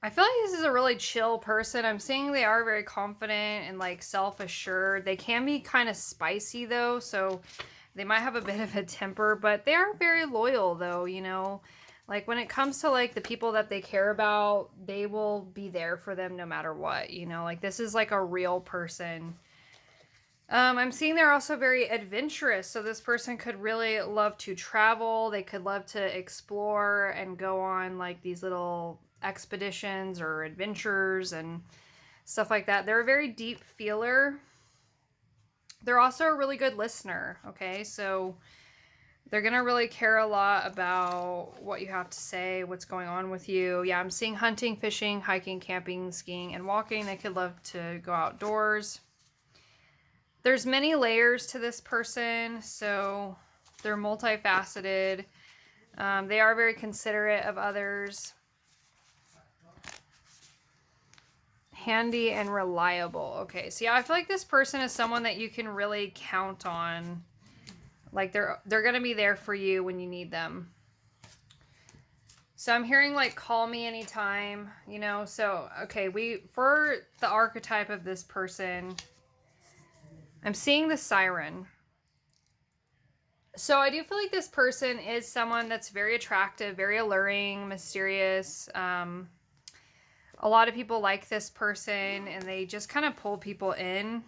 I feel like this is a really chill person. I'm seeing they are very confident and like self-assured. They can be kind of spicy though, so they might have a bit of a temper, but they are very loyal though, you know. Like when it comes to like the people that they care about, they will be there for them no matter what, you know. Like this is like a real person. I'm seeing they're also very adventurous. So this person could really love to travel. They could love to explore and go on like these little expeditions or adventures and stuff like that. They're a very deep feeler. They're also a really good listener. Okay. So they're going to really care a lot about what you have to say, what's going on with you. Yeah, I'm seeing hunting, fishing, hiking, camping, skiing, and walking. They could love to go outdoors. There's many layers to this person, so they're multifaceted. They are very considerate of others. Handy and reliable. Okay, so yeah, I feel like this person is someone that you can really count on. Like they're going to be there for you when you need them. So I'm hearing like call me anytime, you know. So okay, for the archetype of this person, I'm seeing the siren. So I do feel like this person is someone that's very attractive, very alluring, mysterious. A lot of people like this person and they just kind of pull people in.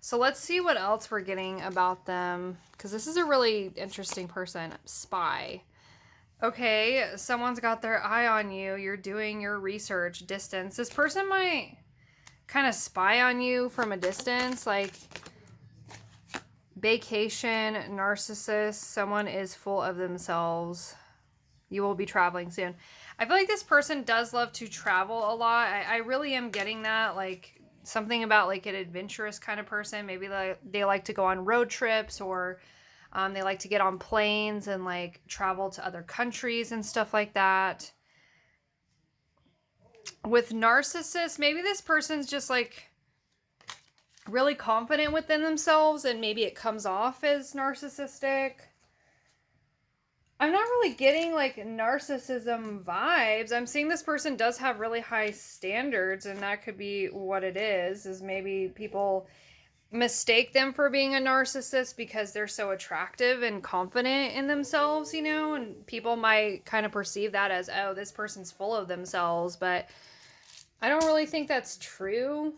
So let's see what else we're getting about them, because this is a really interesting person. Spy. Okay, someone's got their eye on you. You're doing your research. Distance. This person might kind of spy on you from a distance, like vacation, narcissist. Someone is full of themselves. You will be traveling soon. I feel like this person does love to travel a lot. I really am getting that, like something about like an adventurous kind of person. Maybe they like to go on road trips, or they like to get on planes and like travel to other countries and stuff like that. With narcissists, maybe this person's just like really confident within themselves and maybe it comes off as narcissistic. I'm not really getting like narcissism vibes. I'm seeing this person does have really high standards, and that could be what it is maybe people mistake them for being a narcissist because they're so attractive and confident in themselves, you know, and people might kind of perceive that as, oh, this person's full of themselves, but I don't really think that's true.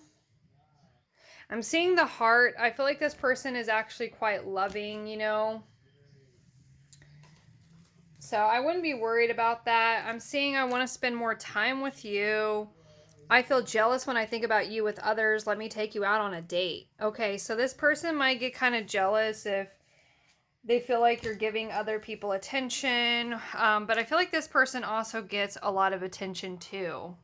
I'm seeing the heart. I feel like this person is actually quite loving, you know. So I wouldn't be worried about that. I'm seeing I want to spend more time with you. I feel jealous when I think about you with others. Let me take you out on a date. Okay, so this person might get kind of jealous if they feel like you're giving other people attention. But I feel like this person also gets a lot of attention too.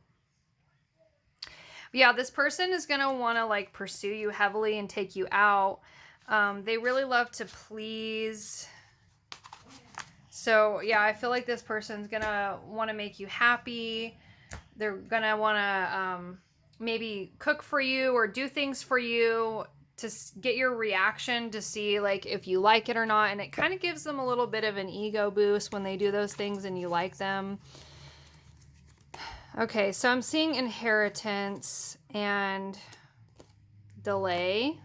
Yeah, this person is going to want to like pursue you heavily and take you out. They really love to please. So yeah, I feel like this person's going to want to make you happy. They're going to want to maybe cook for you or do things for you to get your reaction to see like if you like it or not. And it kind of gives them a little bit of an ego boost when they do those things and you like them. Okay, so I'm seeing inheritance and delay.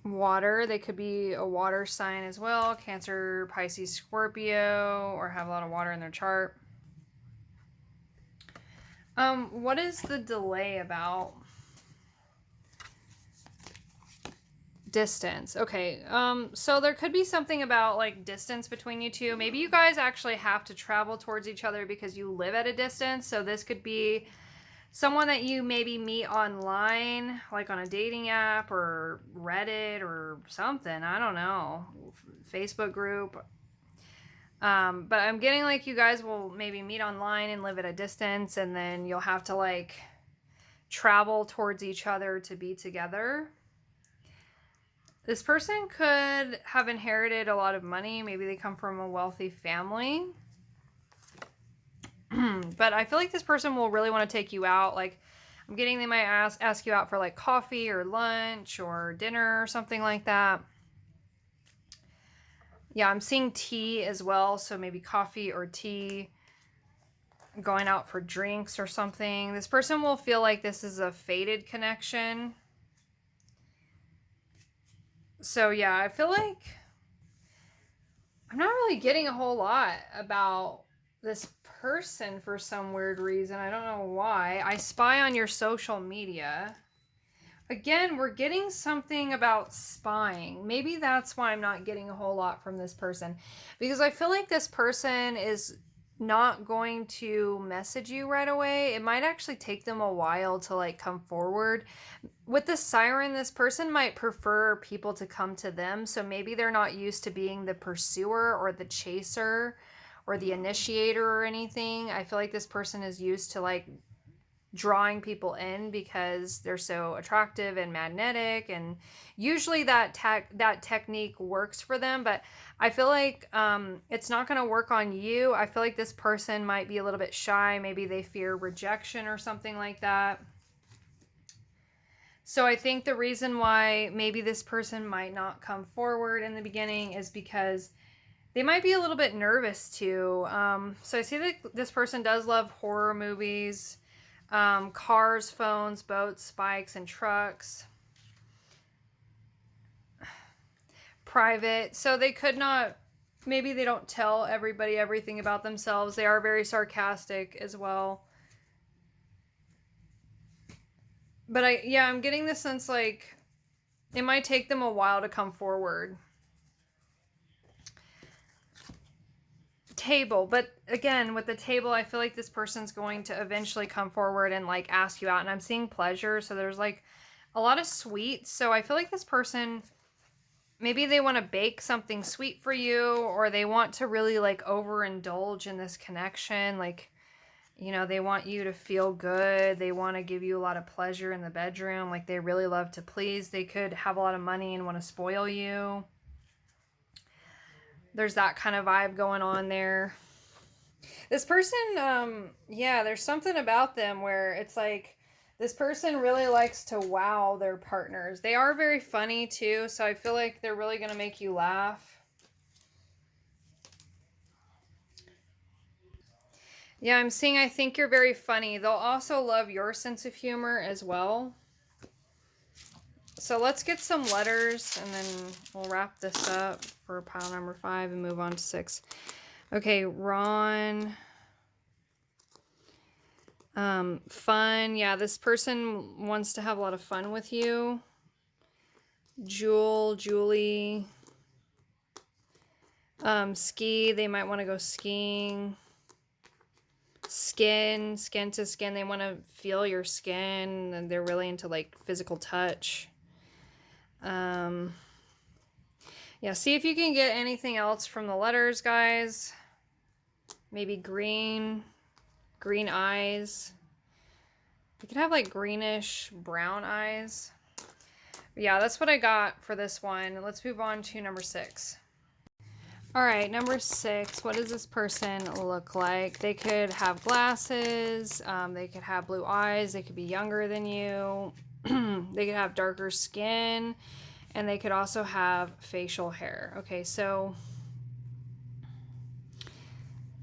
Water, they could be a water sign as well. Cancer, Pisces, Scorpio, or have a lot of water in their chart. What is the delay about? Distance. Okay. So there could be something about like distance between you two. Maybe you guys actually have to travel towards each other because you live at a distance. So this could be someone that you maybe meet online, like on a dating app or Reddit or something. I don't know. Facebook group. But I'm getting like you guys will maybe meet online and live at a distance, and then you'll have to like travel towards each other to be together. This person could have inherited a lot of money. Maybe they come from a wealthy family. But I feel like this person will really want to take you out. Like, I'm getting they might ask you out for like coffee or lunch or dinner or something like that. Yeah, I'm seeing tea as well. So maybe coffee or tea, going out for drinks or something. This person will feel like this is a fated connection. So yeah, I feel like I'm not really getting a whole lot about this person for some weird reason. I don't know why. I spy on your social media. Again, we're getting something about spying. Maybe that's why I'm not getting a whole lot from this person. Because I feel like this person is not going to message you right away. It might actually take them a while to like come forward. With the siren, this person might prefer people to come to them. So maybe they're not used to being the pursuer or the chaser or the initiator or anything. I feel like this person is used to like drawing people in because they're so attractive and magnetic, and usually that technique works for them. But I feel like it's not going to work on you. I feel like this person might be a little bit shy. Maybe they fear rejection or something like that. So I think the reason why maybe this person might not come forward in the beginning is because they might be a little bit nervous too. So I see that this person does love horror movies, cars, phones, boats, bikes, and trucks. Private. So they could not, maybe they don't tell everybody everything about themselves. They are very sarcastic as well. But I'm getting the sense like it might take them a while to come forward. Table. But again, with the table, I feel like this person's going to eventually come forward and like ask you out. And I'm seeing pleasure. So there's like a lot of sweets. So I feel like this person, maybe they want to bake something sweet for you, or they want to really like overindulge in this connection. Like, you know, they want you to feel good. They want to give you a lot of pleasure in the bedroom. Like they really love to please. They could have a lot of money and want to spoil you. There's that kind of vibe going on there. This person, there's something about them where it's like this person really likes to wow their partners. They are very funny too, so I feel like they're really going to make you laugh. Yeah, I'm seeing I think you're very funny. They'll also love your sense of humor as well. So let's get some letters and then we'll wrap this up for pile number 5 and move on to 6. Okay, Ron. Fun. Yeah, this person wants to have a lot of fun with you. Julie. Ski. They might want to go skiing. Skin to skin. They want to feel your skin, and they're really into like physical touch. Yeah, see if you can get anything else from the letters, guys. Maybe green eyes. You could have like greenish brown eyes. But yeah, that's what I got for this one. Let's move on to number 6. All right, number 6. What does this person look like? They could have glasses. They could have blue eyes. They could be younger than you. They could have darker skin. And they could also have facial hair. Okay, so,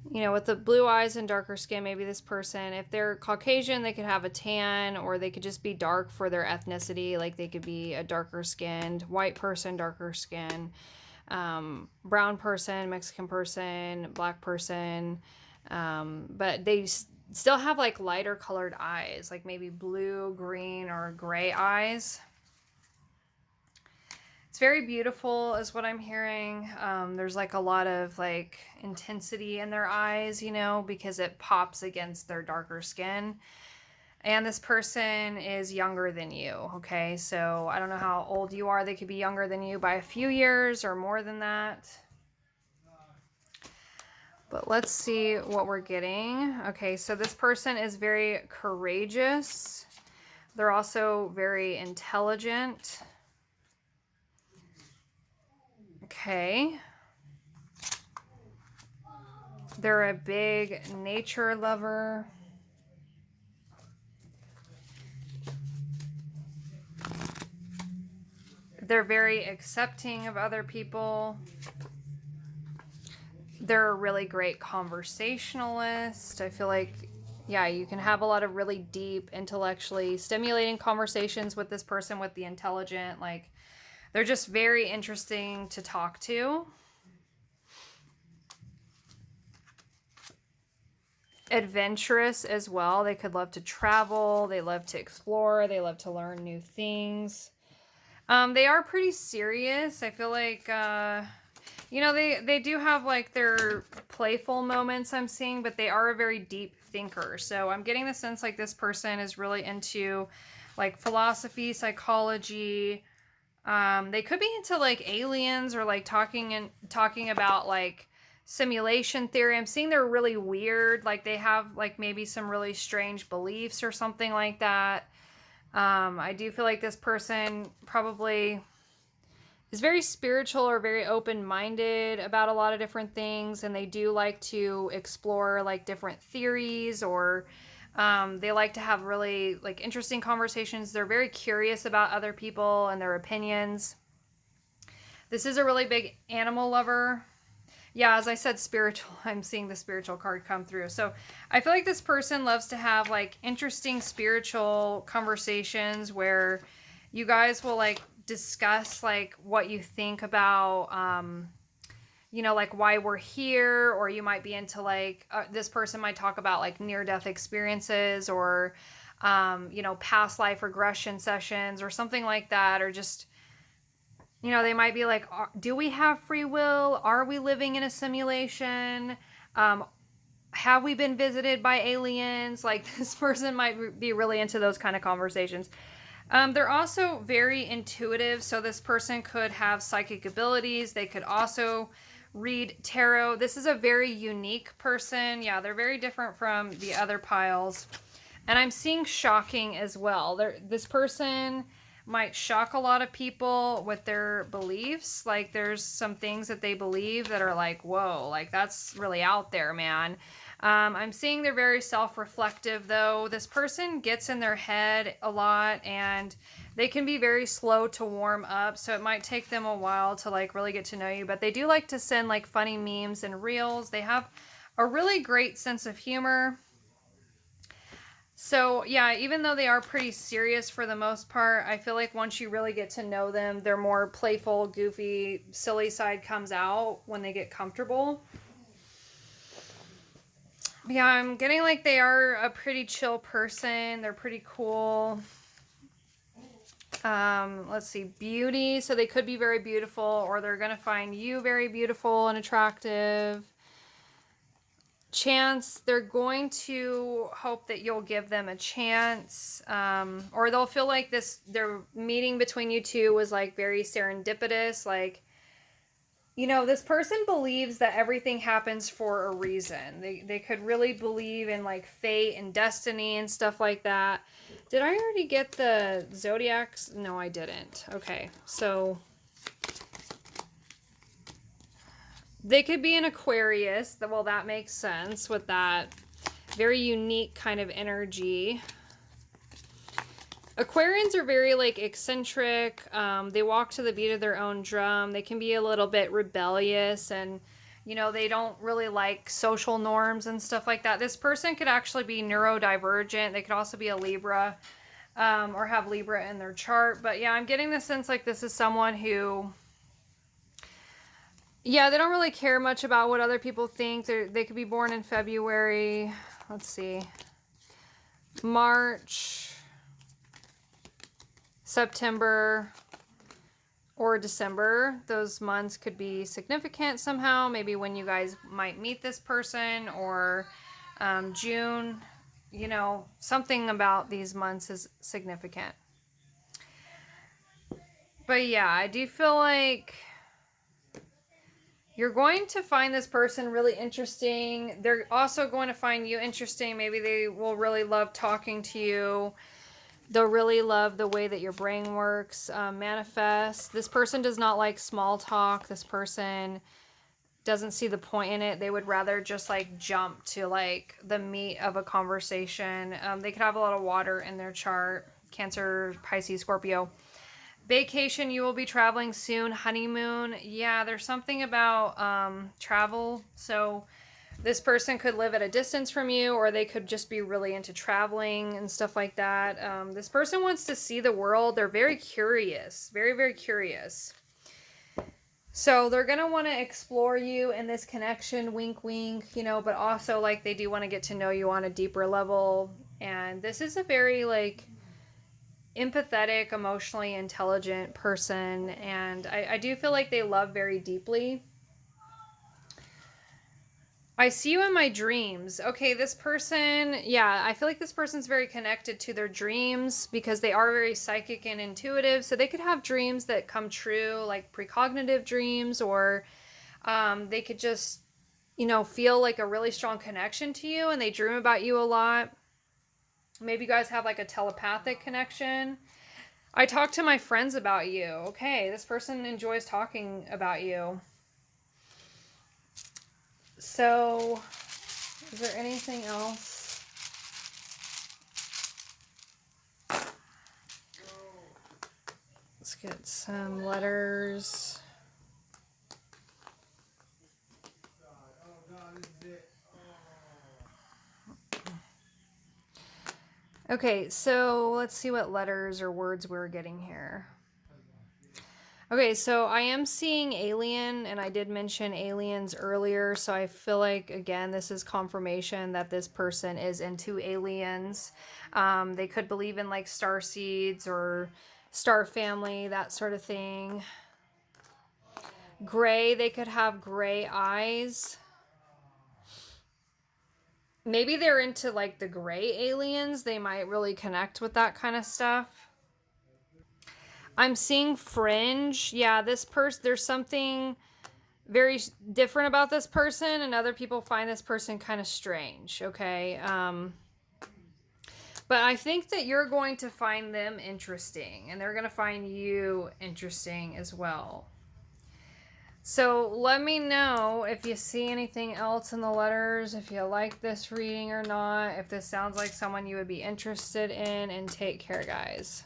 you know, with the blue eyes and darker skin, maybe this person, if they're Caucasian, they could have a tan, or they could just be dark for their ethnicity. Like they could be a darker skinned white person, darker skin, brown person, Mexican person, black person. But they still have like lighter colored eyes, like maybe blue, green, or gray eyes. It's very beautiful is what I'm hearing. There's like a lot of like intensity in their eyes, you know, because it pops against their darker skin. And this person is younger than you, okay? So I don't know how old you are. They could be younger than you by a few years or more than that. But let's see what we're getting. Okay, so this person is very courageous. They're also very intelligent. Okay. They're a big nature lover. They're very accepting of other people. they're a really great conversationalist. I feel like, yeah, you can have a lot of really deep, intellectually stimulating conversations with this person, with the intelligent. Like, they're just very interesting to talk to. Adventurous as well. They could love to travel. They love to explore. They love to learn new things. They are pretty serious. I feel like, you know, they do have like their playful moments I'm seeing, but they are a very deep thinker. So I'm getting the sense like this person is really into like philosophy, psychology. They could be into like aliens or like talking about like simulation theory. I'm seeing they're really weird. Like they have like maybe some really strange beliefs or something like that. I do feel like this person probably is very spiritual or very open-minded about a lot of different things, and they do like to explore like different theories, or they like to have really like interesting conversations. They're very curious about other people and their opinions. This is a really big animal lover. Yeah, as I said, spiritual. I'm seeing the spiritual card come through. So I feel like this person loves to have like interesting spiritual conversations where you guys will like discuss like what you think about, you know, like why we're here, or you might be into like, this person might talk about like near-death experiences, or, you know, past life regression sessions or something like that, or just, you know, they might be like, do we have free will? Are we living in a simulation? Have we been visited by aliens? Like, this person might be really into those kind of conversations. They're also very intuitive. So this person could have psychic abilities. They could also read tarot. This is a very unique person. Yeah, they're very different from the other piles. And I'm seeing shocking as well. This person might shock a lot of people with their beliefs. Like, there's some things that they believe that are like, whoa, like that's really out there, man. I'm seeing they're very self-reflective though. This person gets in their head a lot, and they can be very slow to warm up. So it might take them a while to like really get to know you, but they do like to send like funny memes and reels. They have a really great sense of humor. So, yeah, even though they are pretty serious for the most part, I feel like once you really get to know them, their more playful, goofy, silly side comes out when they get comfortable. Yeah, I'm getting like they are a pretty chill person. They're pretty cool. Let's see, beauty. So they could be very beautiful, or they're going to find you very beautiful and attractive. Chance, they're going to hope that you'll give them a chance, or they'll feel like their meeting between you two was like very serendipitous. Like, you know, this person believes that everything happens for a reason. They could really believe in like fate and destiny and stuff like that. Did I already get the Zodiacs? No, I didn't. Okay, so they could be an Aquarius. Well, that makes sense with that very unique kind of energy. Aquarians are very like eccentric. They walk to the beat of their own drum. They can be a little bit rebellious, and you know, they don't really like social norms and stuff like that. This person could actually be neurodivergent. They could also be a Libra, or have Libra in their chart. But yeah, I'm getting the sense like this is someone who, yeah, they don't really care much about what other people think. They could be born in February. Let's see. March, September, or December. Those months could be significant somehow. Maybe when you guys might meet this person, or June. You know, something about these months is significant. But yeah, I do feel like you're going to find this person really interesting. They're also going to find you interesting. Maybe they will really love talking to you. They'll really love the way that your brain works. Manifest. This person does not like small talk. This person doesn't see the point in it. They would rather just like jump to like the meat of a conversation. They could have a lot of water in their chart. Cancer, Pisces, Scorpio. Vacation, you will be traveling soon. Honeymoon, yeah, there's something about travel. So this person could live at a distance from you, or they could just be really into traveling and stuff like that. This person wants to see the world. They're very curious, very, very curious. So they're going to want to explore you in this connection, wink, wink, you know, but also like they do want to get to know you on a deeper level. And this is a very like empathetic, emotionally intelligent person. And I do feel like they love very deeply. I see you in my dreams. Okay, this person, yeah, I feel like this person's very connected to their dreams because they are very psychic and intuitive. So they could have dreams that come true, like precognitive dreams, or they could just, you know, feel like a really strong connection to you and they dream about you a lot. Maybe you guys have like a telepathic connection. I talk to my friends about you. Okay, this person enjoys talking about you. So, is there anything else? Let's get some letters. Okay, so let's see what letters or words we're getting here. Okay, so I am seeing alien, and I did mention aliens earlier, so I feel like, again, this is confirmation that this person is into aliens. They could believe in, like, star seeds or star family, that sort of thing. Gray, they could have gray eyes. Maybe they're into, like, the gray aliens. They might really connect with that kind of stuff. I'm seeing fringe. Yeah, this person, there's something very different about this person, and other people find this person kind of strange, okay? But I think that you're going to find them interesting, and they're going to find you interesting as well. So let me know if you see anything else in the letters, if you like this reading or not, if this sounds like someone you would be interested in, and take care, guys.